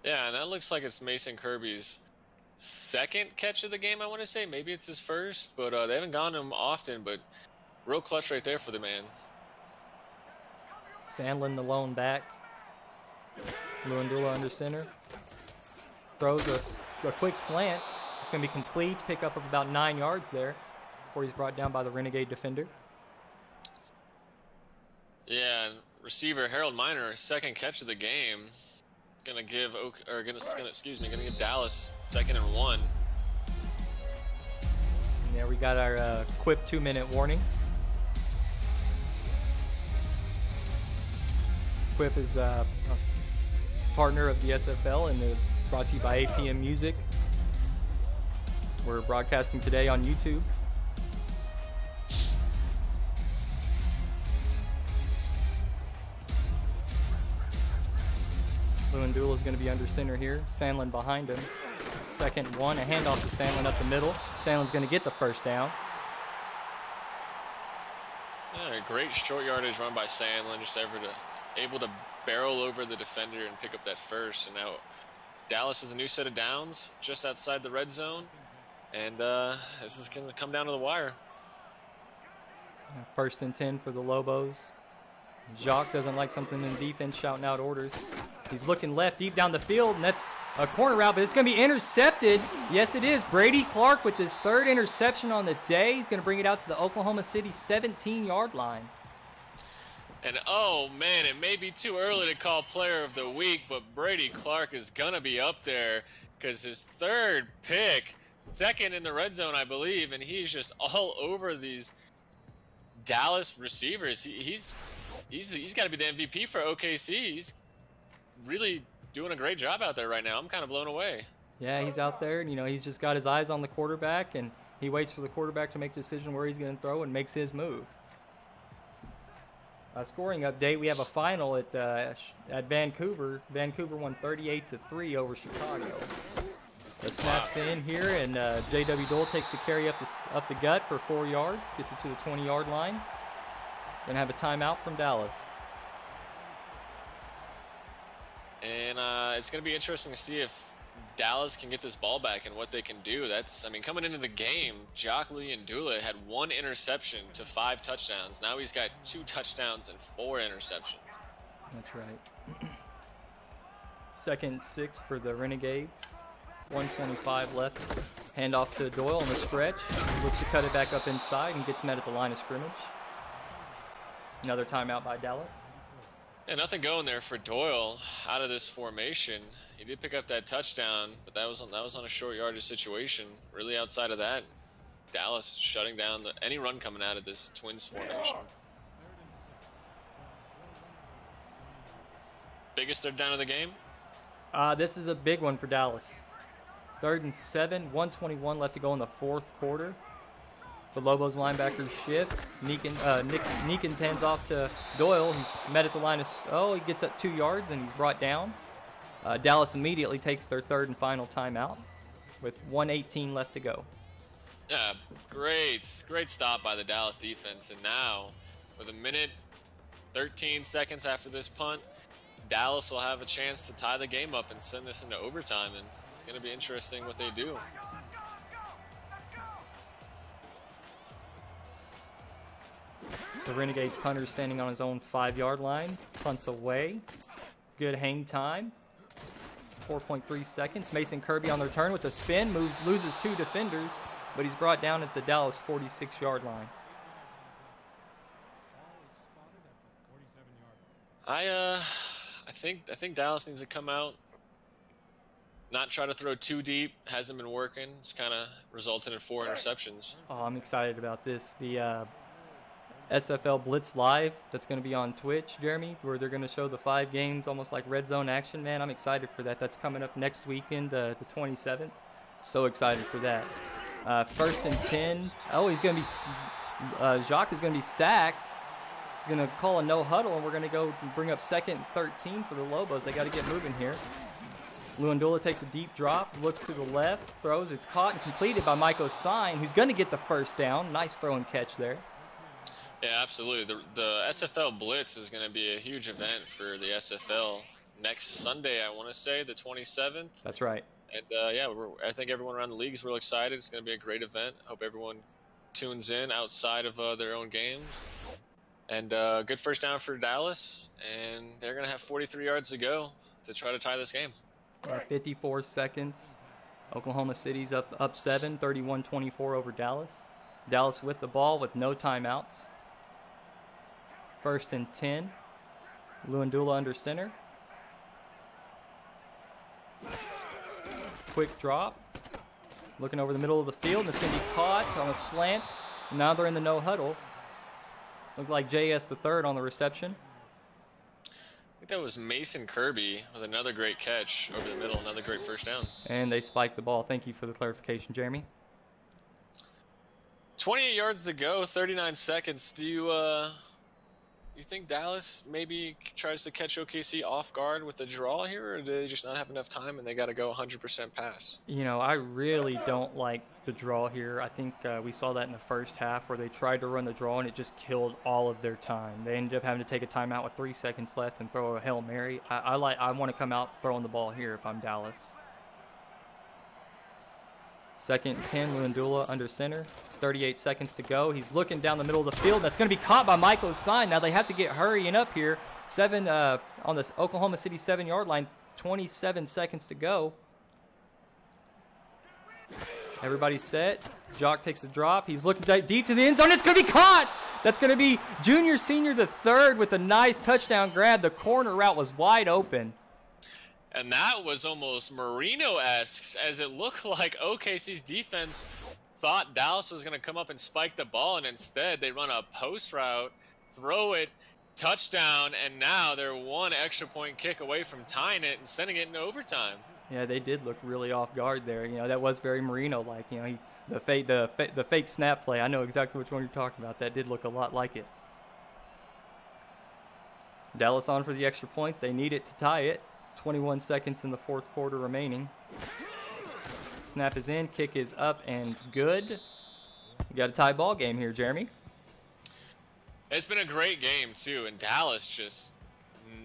[SPEAKER 2] Yeah, and that looks like it's Mason Kirby's 2nd catch of the game, I want to say. Maybe it's his 1st, but they haven't gone to him often, but real clutch right there for the man.
[SPEAKER 1] Sandlin the lone back. Luandula under center. Throws a quick slant. It's going to be complete. Pick up of about 9 yards there before he's brought down by the Renegade defender.
[SPEAKER 2] Yeah, and receiver Harold Miner, 2nd catch of the game. Gonna give Dallas 2nd and 1.
[SPEAKER 1] And there we got our Quip 2-minute warning. Quip is a partner of the SFL and is brought to you by APM Music. We're broadcasting today on YouTube. Luandula is going to be under center here. Sandlin behind him. 2nd and 1. A handoff to Sandlin up the middle. Sandlin's going to get the first down.
[SPEAKER 2] Yeah, great short yardage run by Sandlin, just able to barrel over the defender and pick up that first. And now Dallas has a new set of downs just outside the red zone. And this is going to come down to the wire.
[SPEAKER 1] 1st and 10 for the Lobos. Jacques doesn't like something in defense, shouting out orders. He's looking left, deep down the field, and that's a corner route, but it's going to be intercepted. Yes, it is. Brady Clark with his 3rd interception on the day. He's going to bring it out to the Oklahoma City 17-yard line.
[SPEAKER 2] And oh man, it may be too early to call player of the week, but Brady Clark is going to be up there because his 3rd pick, 2nd in the red zone, I believe, and he's just all over these Dallas receivers. He's got to be the MVP for OKC. He's really doing a great job out there right now. I'm kind of blown away.
[SPEAKER 1] Yeah, he's out there, and he's just got his eyes on the quarterback, and he waits for the quarterback to make a decision where he's going to throw and makes his move. Scoring update: we have a final at Vancouver. Vancouver won 38-3 over Chicago. The snap's in here, and J.W. Dole takes the carry up the gut for 4 yards, gets it to the 20-yard line. Gonna have a timeout from Dallas.
[SPEAKER 2] And it's going to be interesting to see if Dallas can get this ball back and what they can do. Coming into the game, Jacques Luandula had 1 interception to 5 touchdowns. Now he's got 2 touchdowns and 4 interceptions.
[SPEAKER 1] That's right. 2nd and 6 for the Renegades. 1:25 left. Handoff to Doyle on the stretch. Looks to cut it back up inside and gets met at the line of scrimmage. Another timeout by Dallas.
[SPEAKER 2] Yeah, nothing going there for Doyle out of this formation. He did pick up that touchdown, but that was on a short yardage situation. Really outside of that, Dallas shutting down any run coming out of this Twins formation. Biggest 3rd down of the game?
[SPEAKER 1] This is a big one for Dallas. 3rd and 7, 1:21 left to go in the 4th quarter. The Lobos linebackers shift. Neekins hands off to Doyle, who's met at the line of... he gets up 2 yards and he's brought down. Dallas immediately takes their 3rd and final timeout with 1:18 left to go.
[SPEAKER 2] Yeah, great stop by the Dallas defense. And now, with 1:13 after this punt, Dallas will have a chance to tie the game up and send this into overtime. And it's going to be interesting what they do.
[SPEAKER 1] The Renegades punter standing on his own 5-yard line. Punts away. Good hang time. 4.3 seconds. Mason Kirby on the return with a spin. Loses 2 defenders, but he's brought down at the Dallas 46-yard line.
[SPEAKER 2] I think Dallas needs to come out, not try to throw too deep. Hasn't been working. It's kind of resulted in 4 interceptions.
[SPEAKER 1] Oh, I'm excited about this. The SFL Blitz Live that's going to be on Twitch, Jeremy, where they're going to show the 5 games almost like red zone action, man. I'm excited for that. That's coming up next weekend, the 27th. So excited for that. First and 10. Oh, he's going to be Jacques is going to be sacked. Going to call a no huddle, and we're going to go bring up 2nd and 13 for the Lobos. They got to get moving here. Luandula takes a deep drop, looks to the left, throws. It's caught and completed by Mike Osine, who's going to get the first down. Nice throw and catch there.
[SPEAKER 2] Yeah, absolutely. The SFL Blitz is going to be a huge event for the SFL next Sunday, I want to say, the 27th.
[SPEAKER 1] That's right.
[SPEAKER 2] And, yeah, I think everyone around the league is real excited. It's going to be a great event. Hope everyone tunes in outside of their own games. And good first down for Dallas. And they're going to have 43 yards to go to try to tie this game.
[SPEAKER 1] 54 seconds. Oklahoma City's up 7, 31-24 over Dallas. Dallas with the ball with no timeouts. First and 10. Luandula under center. Quick drop. Looking over the middle of the field, and it's going to be caught on a slant. Now they're in the no huddle. Looked like JS the third on the reception.
[SPEAKER 2] I think that was Mason Kirby with another great catch over the middle, another great first down.
[SPEAKER 1] And they spiked the ball. Thank you for the clarification, Jeremy.
[SPEAKER 2] 28 yards to go, 39 seconds. Do you think Dallas maybe tries to catch OKC off guard with the draw here, or do they just not have enough time and they got to go 100% pass?
[SPEAKER 1] You know, I really don't like the draw here. I think we saw that in the first half where they tried to run the draw and it just killed all of their time. They ended up having to take a timeout with 3 seconds left and throw a Hail Mary. I want to come out throwing the ball here if I'm Dallas. Second and 10, Luandula under center. 38 seconds to go. He's looking down the middle of the field. That's going to be caught by Mike Osine. Now they have to get hurrying up here. 7 on the Oklahoma City 7-yard line. 27 seconds to go. Everybody's set. Jock takes a drop. He's looking deep to the end zone. It's going to be caught. That's going to be junior senior the third with a nice touchdown grab. The corner route was wide open.
[SPEAKER 2] And that was almost Marino-esque, as it looked like OKC's defense thought Dallas was going to come up and spike the ball, and instead they run a post route, throw it, touchdown, and now they're 1 extra point kick away from tying it and sending it into overtime.
[SPEAKER 1] Yeah, they did look really off guard there. You know, that was very Marino-like. You know, the fake snap play. I know exactly which one you're talking about. That did look a lot like it. Dallas on for the extra point. They need it to tie it. 21 seconds in the fourth quarter remaining. Snap is in, kick is up and good. You got a tie ball game here, Jeremy.
[SPEAKER 2] It's been a great game too, and Dallas just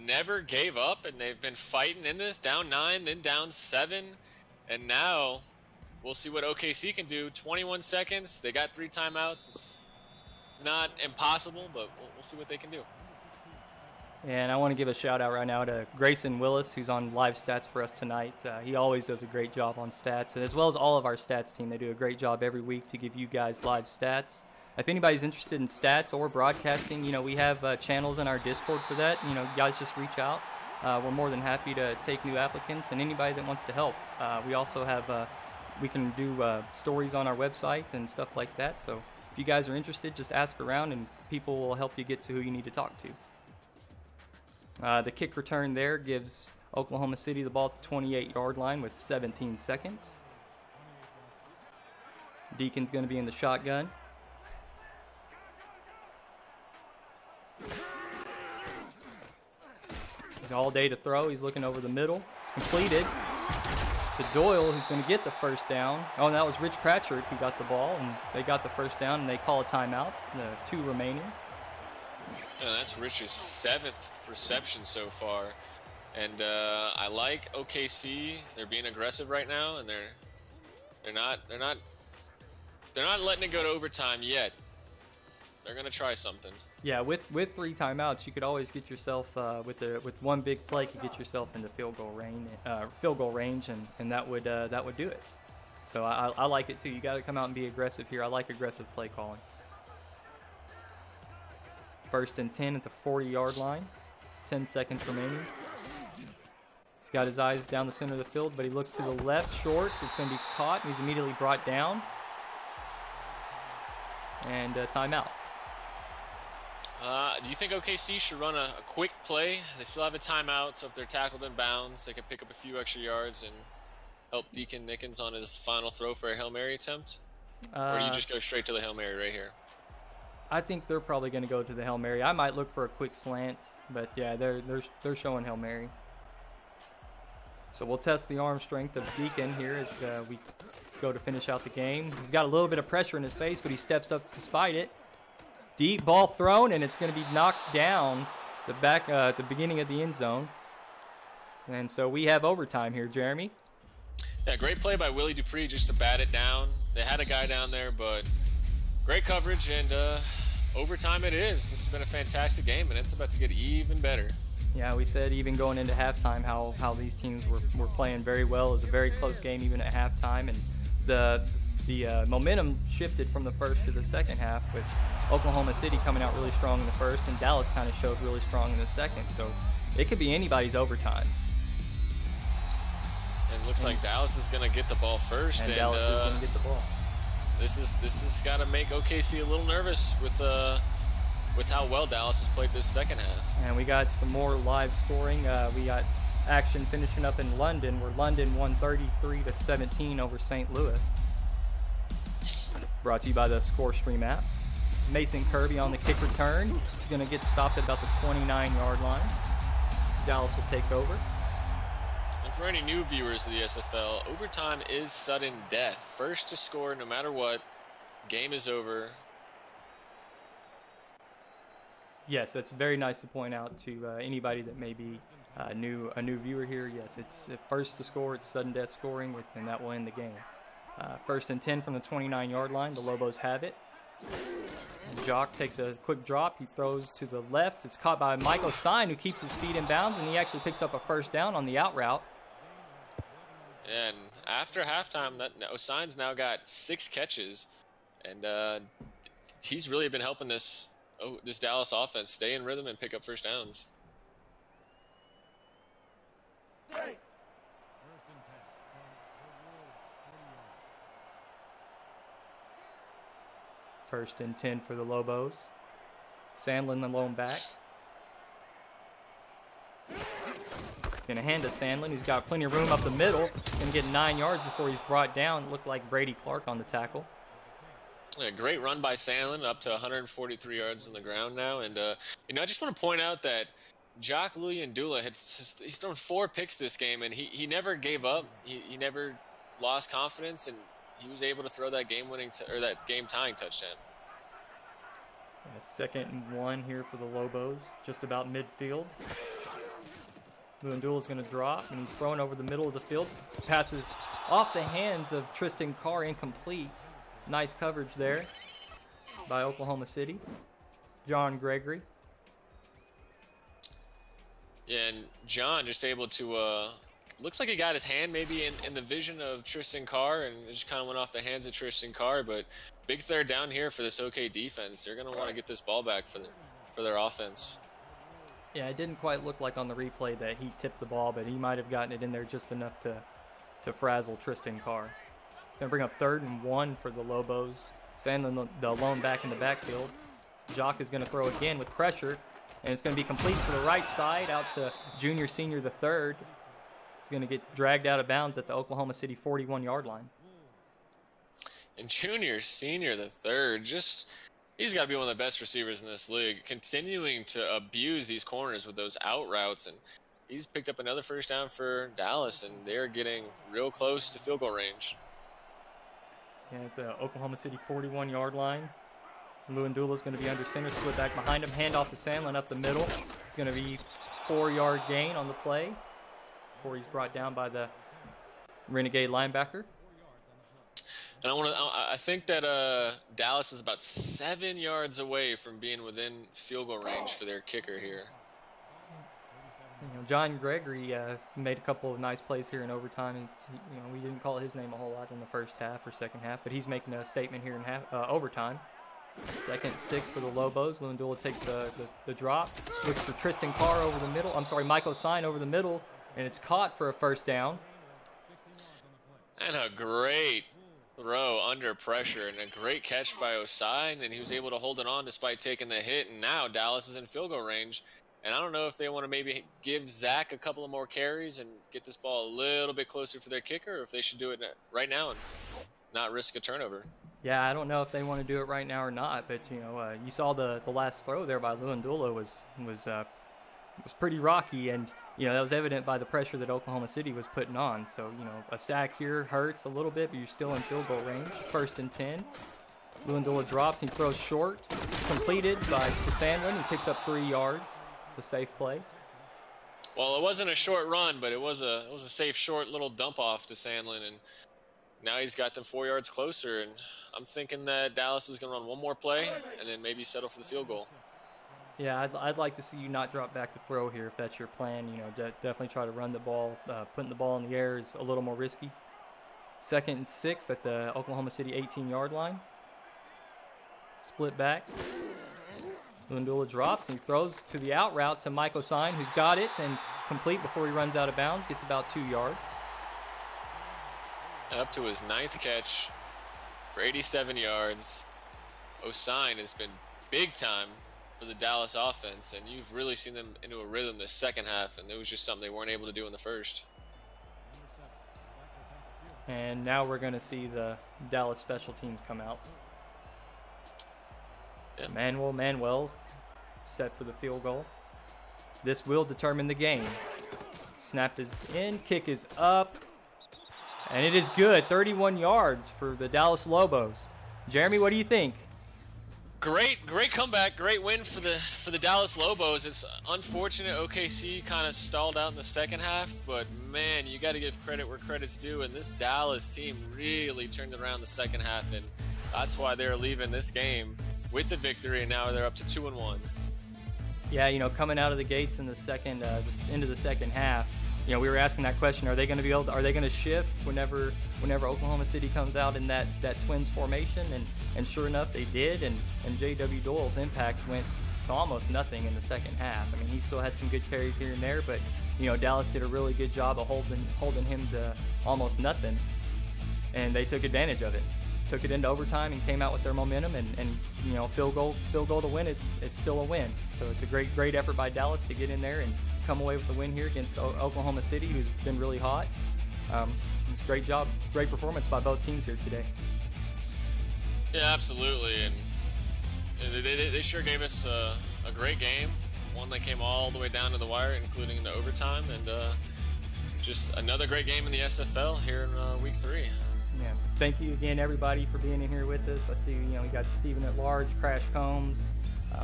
[SPEAKER 2] never gave up, and they've been fighting in this, down 9, then down 7, and now we'll see what OKC can do. 21 seconds, they got 3 timeouts. It's not impossible, but we'll see what they can do.
[SPEAKER 1] And I want to give a shout out right now to Grayson Willis, who's on live stats for us tonight. He always does a great job on stats, and as well as all of our stats team. They do a great job every week to give you guys live stats. If anybody's interested in stats or broadcasting, you know, we have channels in our Discord for that. You know, guys just reach out. We're more than happy to take new applicants and anybody that wants to help. We also have, we can do stories on our website and stuff like that. So if you guys are interested, just ask around and people will help you get to who you need to talk to. The kick return there gives Oklahoma City the ball at the 28-yard line with 17 seconds. Deacon's going to be in the shotgun. He's all day to throw. He's looking over the middle. It's completed to Doyle, who's going to get the first down. Oh, and that was Rich Pratchard who got the ball, and they got the first down, and they call a timeout. The 2 remaining.
[SPEAKER 2] That's Rich's 7th reception so far, and I like OKC. They're being aggressive right now, and they're not letting it go to overtime yet. They're gonna try something. Yeah, with 3 timeouts, you could always get yourself with one big play, could get yourself into field goal range, and that would do it. So I like it too. You got to come out and be aggressive here. I like aggressive play calling. First and 10 at the 40-yard line.
[SPEAKER 1] 10 seconds remaining. He's got his eyes down the center of the field, but he looks to the left, short. It's going to be caught, and he's immediately brought down. And timeout.
[SPEAKER 2] Do you think OKC should run a quick play? They still have a timeout, so if they're tackled in bounds, they can pick up a few extra yards and help Deacon Nickens on his final throw for a Hail Mary attempt? Or do you just go straight to the Hail Mary right here?
[SPEAKER 1] I think they're probably going to go to the Hail Mary. I might look for a quick slant, but yeah, they're showing Hail Mary. So we'll test the arm strength of Deacon here as we go to finish out the game. He's got a little bit of pressure in his face, but he steps up despite it. Deep ball thrown, and it's going to be knocked down at the beginning of the end zone. And so we have overtime here, Jeremy.
[SPEAKER 2] Yeah, great play by Willie Dupree just to bat it down. They had a guy down there, but great coverage, and overtime it is. This has been a fantastic game, and it's about to get even better.
[SPEAKER 1] Yeah, we said even going into halftime how these teams were playing very well. It was a very close game even at halftime, and the momentum shifted from the first to the second half, with Oklahoma City coming out really strong in the first, and Dallas kind of showed really strong in the second. So it could be anybody's overtime.
[SPEAKER 2] And it looks like Dallas is going to get the ball first.
[SPEAKER 1] And Dallas is going to get the ball.
[SPEAKER 2] This has got to make OKC a little nervous with how well Dallas has played this second half.
[SPEAKER 1] And we got some more live scoring. We got action finishing up in London, where London won 33-17 over St. Louis. Brought to you by the ScoreStream app. Mason Kirby on the kick return. He's going to get stopped at about the 29-yard line. Dallas will take over.
[SPEAKER 2] And for any new viewers of the SFL, overtime is sudden death. First to score no matter what. Game is over.
[SPEAKER 1] Yes, that's very nice to point out to anybody that may be a new viewer here. Yes, it's first to score. It's sudden death scoring, and that will end the game. First and 10 from the 29-yard line. The Lobos have it. Jock takes a quick drop. He throws to the left. It's caught by Mike Osine, who keeps his feet in bounds, and he actually picks up a first down on the out route.
[SPEAKER 2] And after halftime, Osine's now got 6 catches, and he's really been helping this Dallas offense stay in rhythm and pick up first downs.
[SPEAKER 4] Hey.
[SPEAKER 1] First and 10 for the Lobos. Sandlin the lone back. Going to hand to Sandlin, who's got plenty of room up the middle. Going to get 9 yards before he's brought down. Looked like Brady Clark on the tackle.
[SPEAKER 2] Yeah, great run by Sandlin, up to 143 yards on the ground now. And, I just want to point out that Jock Luyendula he's thrown 4 picks this game, and he never gave up. He never lost confidence, and he was able to throw that game-winning that game-tying touchdown.
[SPEAKER 1] Yeah, second and 1 here for the Lobos, just about midfield. Luyendula's going to drop, and he's thrown over the middle of the field. Passes off the hands of Tristan Carr, incomplete. Nice coverage there by Oklahoma City. John Gregory.
[SPEAKER 2] Yeah, and John just able to, looks like he got his hand maybe in the vision of Tristan Carr, and it just kind of went off the hands of Tristan Carr. But big third down here for this OK defense. They're going to want to get this ball back for their offense.
[SPEAKER 1] Yeah, it didn't quite look like on the replay that he tipped the ball, but he might have gotten it in there just enough to frazzle Tristan Carr. It's going to bring up 3rd and 1 for the Lobos. Sandlin the lone back in the backfield. Jock is going to throw again with pressure, and it's going to be complete to the right side out to junior senior the third. It's going to get dragged out of bounds at the Oklahoma City 41-yard line.
[SPEAKER 2] And junior senior the third, he's got to be one of the best receivers in this league, continuing to abuse these corners with those out routes, and he's picked up another first down for Dallas, and they're getting real close to field goal range.
[SPEAKER 1] Yeah, at the Oklahoma City 41-yard line. Luyendula's going to be under center, split back behind him, hand off to Sandlin up the middle. It's going to be 4-yard gain on the play before he's brought down by the Renegade linebacker.
[SPEAKER 2] And I think that Dallas is about 7 yards away from being within field goal range for their kicker here.
[SPEAKER 1] John Gregory made a couple of nice plays here in overtime. We didn't call his name a whole lot in the first half or second half, but he's making a statement here in overtime. 2nd and 6 for the Lobos. Lewandula takes the drop. Looks for Tristan Carr over the middle. I'm sorry, Michael Sign over the middle. And it's caught for a first down.
[SPEAKER 2] And a great throw under pressure and a great catch by Osai, and he was able to hold it on despite taking the hit, and now Dallas is in field goal range. And I don't know if they want to maybe give Zach a couple of more carries and get this ball a little bit closer for their kicker, or if they should do it right now and not risk a turnover.
[SPEAKER 1] Yeah, I don't know if they want to do it right now or not, but you saw the last throw there by Lewandula was pretty rocky, and that was evident by the pressure that Oklahoma City was putting on. So a sack here hurts a little bit, but you're still in field goal range. 1st and 10. Lewandula drops and he throws short. Completed by Sandlin. He picks up 3 yards. The safe play.
[SPEAKER 2] Well, it wasn't a short run, but it was a safe short little dump off to Sandlin, and now he's got them 4 yards closer. And I'm thinking that Dallas is going to run one more play and then maybe settle for the field goal.
[SPEAKER 1] Yeah, I'd like to see you not drop back to throw here if that's your plan. Definitely try to run the ball. Putting the ball in the air is a little more risky. 2nd and 6 at the Oklahoma City 18-yard line. Split back. Lewandula drops and he throws to the out route to Michael Sign, who's got it and complete before he runs out of bounds. Gets about 2 yards.
[SPEAKER 2] Up to his 9th catch for 87 yards. Osine has been big time for the Dallas offense, and you've really seen them into a rhythm this second half, and it was just something they weren't able to do in the first.
[SPEAKER 1] And now we're going to see the Dallas special teams come out.
[SPEAKER 2] Yeah.
[SPEAKER 1] Manuel set for the field goal. This will determine the game. Snap is in, kick is up, and it is good. 31 yards for the Dallas Lobos. Jeremy, what do you think?
[SPEAKER 2] Great comeback, great win for the Dallas Lobos. It's unfortunate OKC kind of stalled out in the second half, but man, you got to give credit where credit's due, and this Dallas team really turned it around the second half, and that's why they're leaving this game with the victory, and now they're up to 2-1.
[SPEAKER 1] Yeah, coming out of the gates in the second, into the second half, we were asking that question: Are they going to shift whenever Oklahoma City comes out in that Twins formation? And sure enough, they did. And J.W. Doyle's impact went to almost nothing in the second half. I mean, he still had some good carries here and there, but Dallas did a really good job of holding him to almost nothing, and they took advantage of it. Took it into overtime and came out with their momentum, and field goal to win. It's still a win. So it's a great effort by Dallas to get in there and come away with the win here against Oklahoma City, who's been really hot. It's a great job, great performance by both teams here today.
[SPEAKER 2] Yeah, absolutely, and they sure gave us a great game, one that came all the way down to the wire, including the overtime, and just another great game in the SFL here in Week 3.
[SPEAKER 1] Yeah, thank you again, everybody, for being in here with us. I see, we got Stephen at Large, Crash Combs,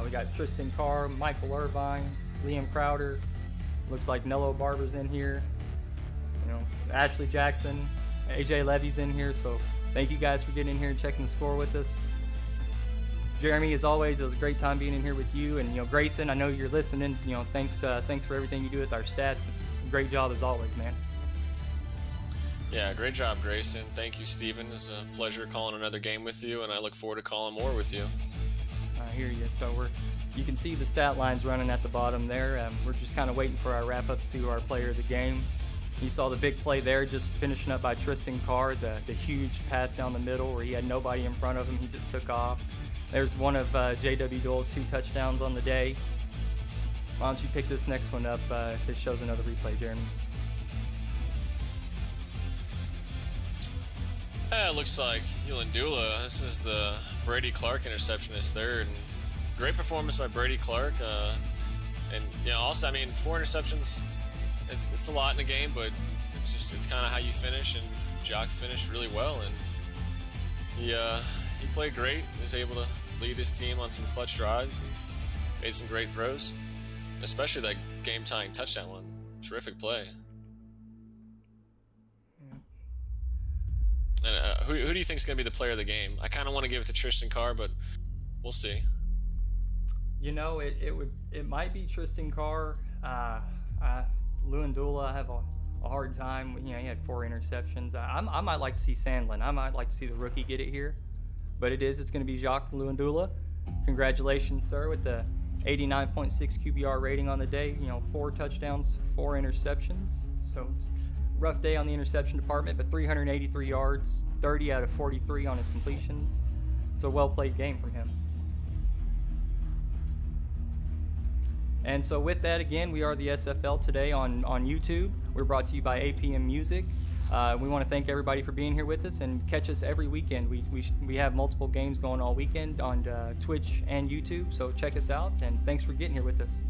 [SPEAKER 1] we got Tristan Carr, Michael Irvine, Liam Crowder. Looks like Nello Barber's in here. Ashley Jackson, AJ Levy's in here. So thank you guys for getting in here and checking the score with us. Jeremy, as always, it was a great time being in here with you. And Grayson, I know you're listening. Thanks for everything you do with our stats. It's a great job as always, man.
[SPEAKER 2] Yeah, great job, Grayson. Thank you, Steven. It's a pleasure calling another game with you, and I look forward to calling more with you.
[SPEAKER 1] I hear you. So you can see the stat lines running at the bottom there. We're just kind of waiting for our wrap-up to see who our player of the game. You saw the big play there, just finishing up by Tristan Carr, the huge pass down the middle where he had nobody in front of him. He just took off. There's one of J.W. Doyle's 2 touchdowns on the day. Why don't you pick this next one up if it shows another replay, Jeremy?
[SPEAKER 2] It looks like Lewandula. This is the Brady Clark interception, his third. And great performance by Brady Clark. And also, 4 interceptions. It's a lot in a game, but it's kind of how you finish. And Jock finished really well, and he played great. He was able to lead his team on some clutch drives and made some great throws, especially that game-tying touchdown one. Terrific play. And who do you think is going to be the player of the game? I kind of want to give it to Tristan Carr, but we'll see.
[SPEAKER 1] It might be Tristan Carr. Lewandula, I have a hard time. He had 4 interceptions. I might like to see Sandlin. I might like to see the rookie get it here, but it's going to be Jacques Lewandula. Congratulations, sir, with the 89.6 QBR rating on the day. 4 touchdowns, 4 interceptions. So rough day on the interception department, but 383 yards, 30 out of 43 on his completions. It's a well-played game from him. And so with that, again, we are the SFL today on YouTube. We're brought to you by APM Music. We want to thank everybody for being here with us, and catch us every weekend. We have multiple games going all weekend on Twitch and YouTube, so check us out, and thanks for getting here with us.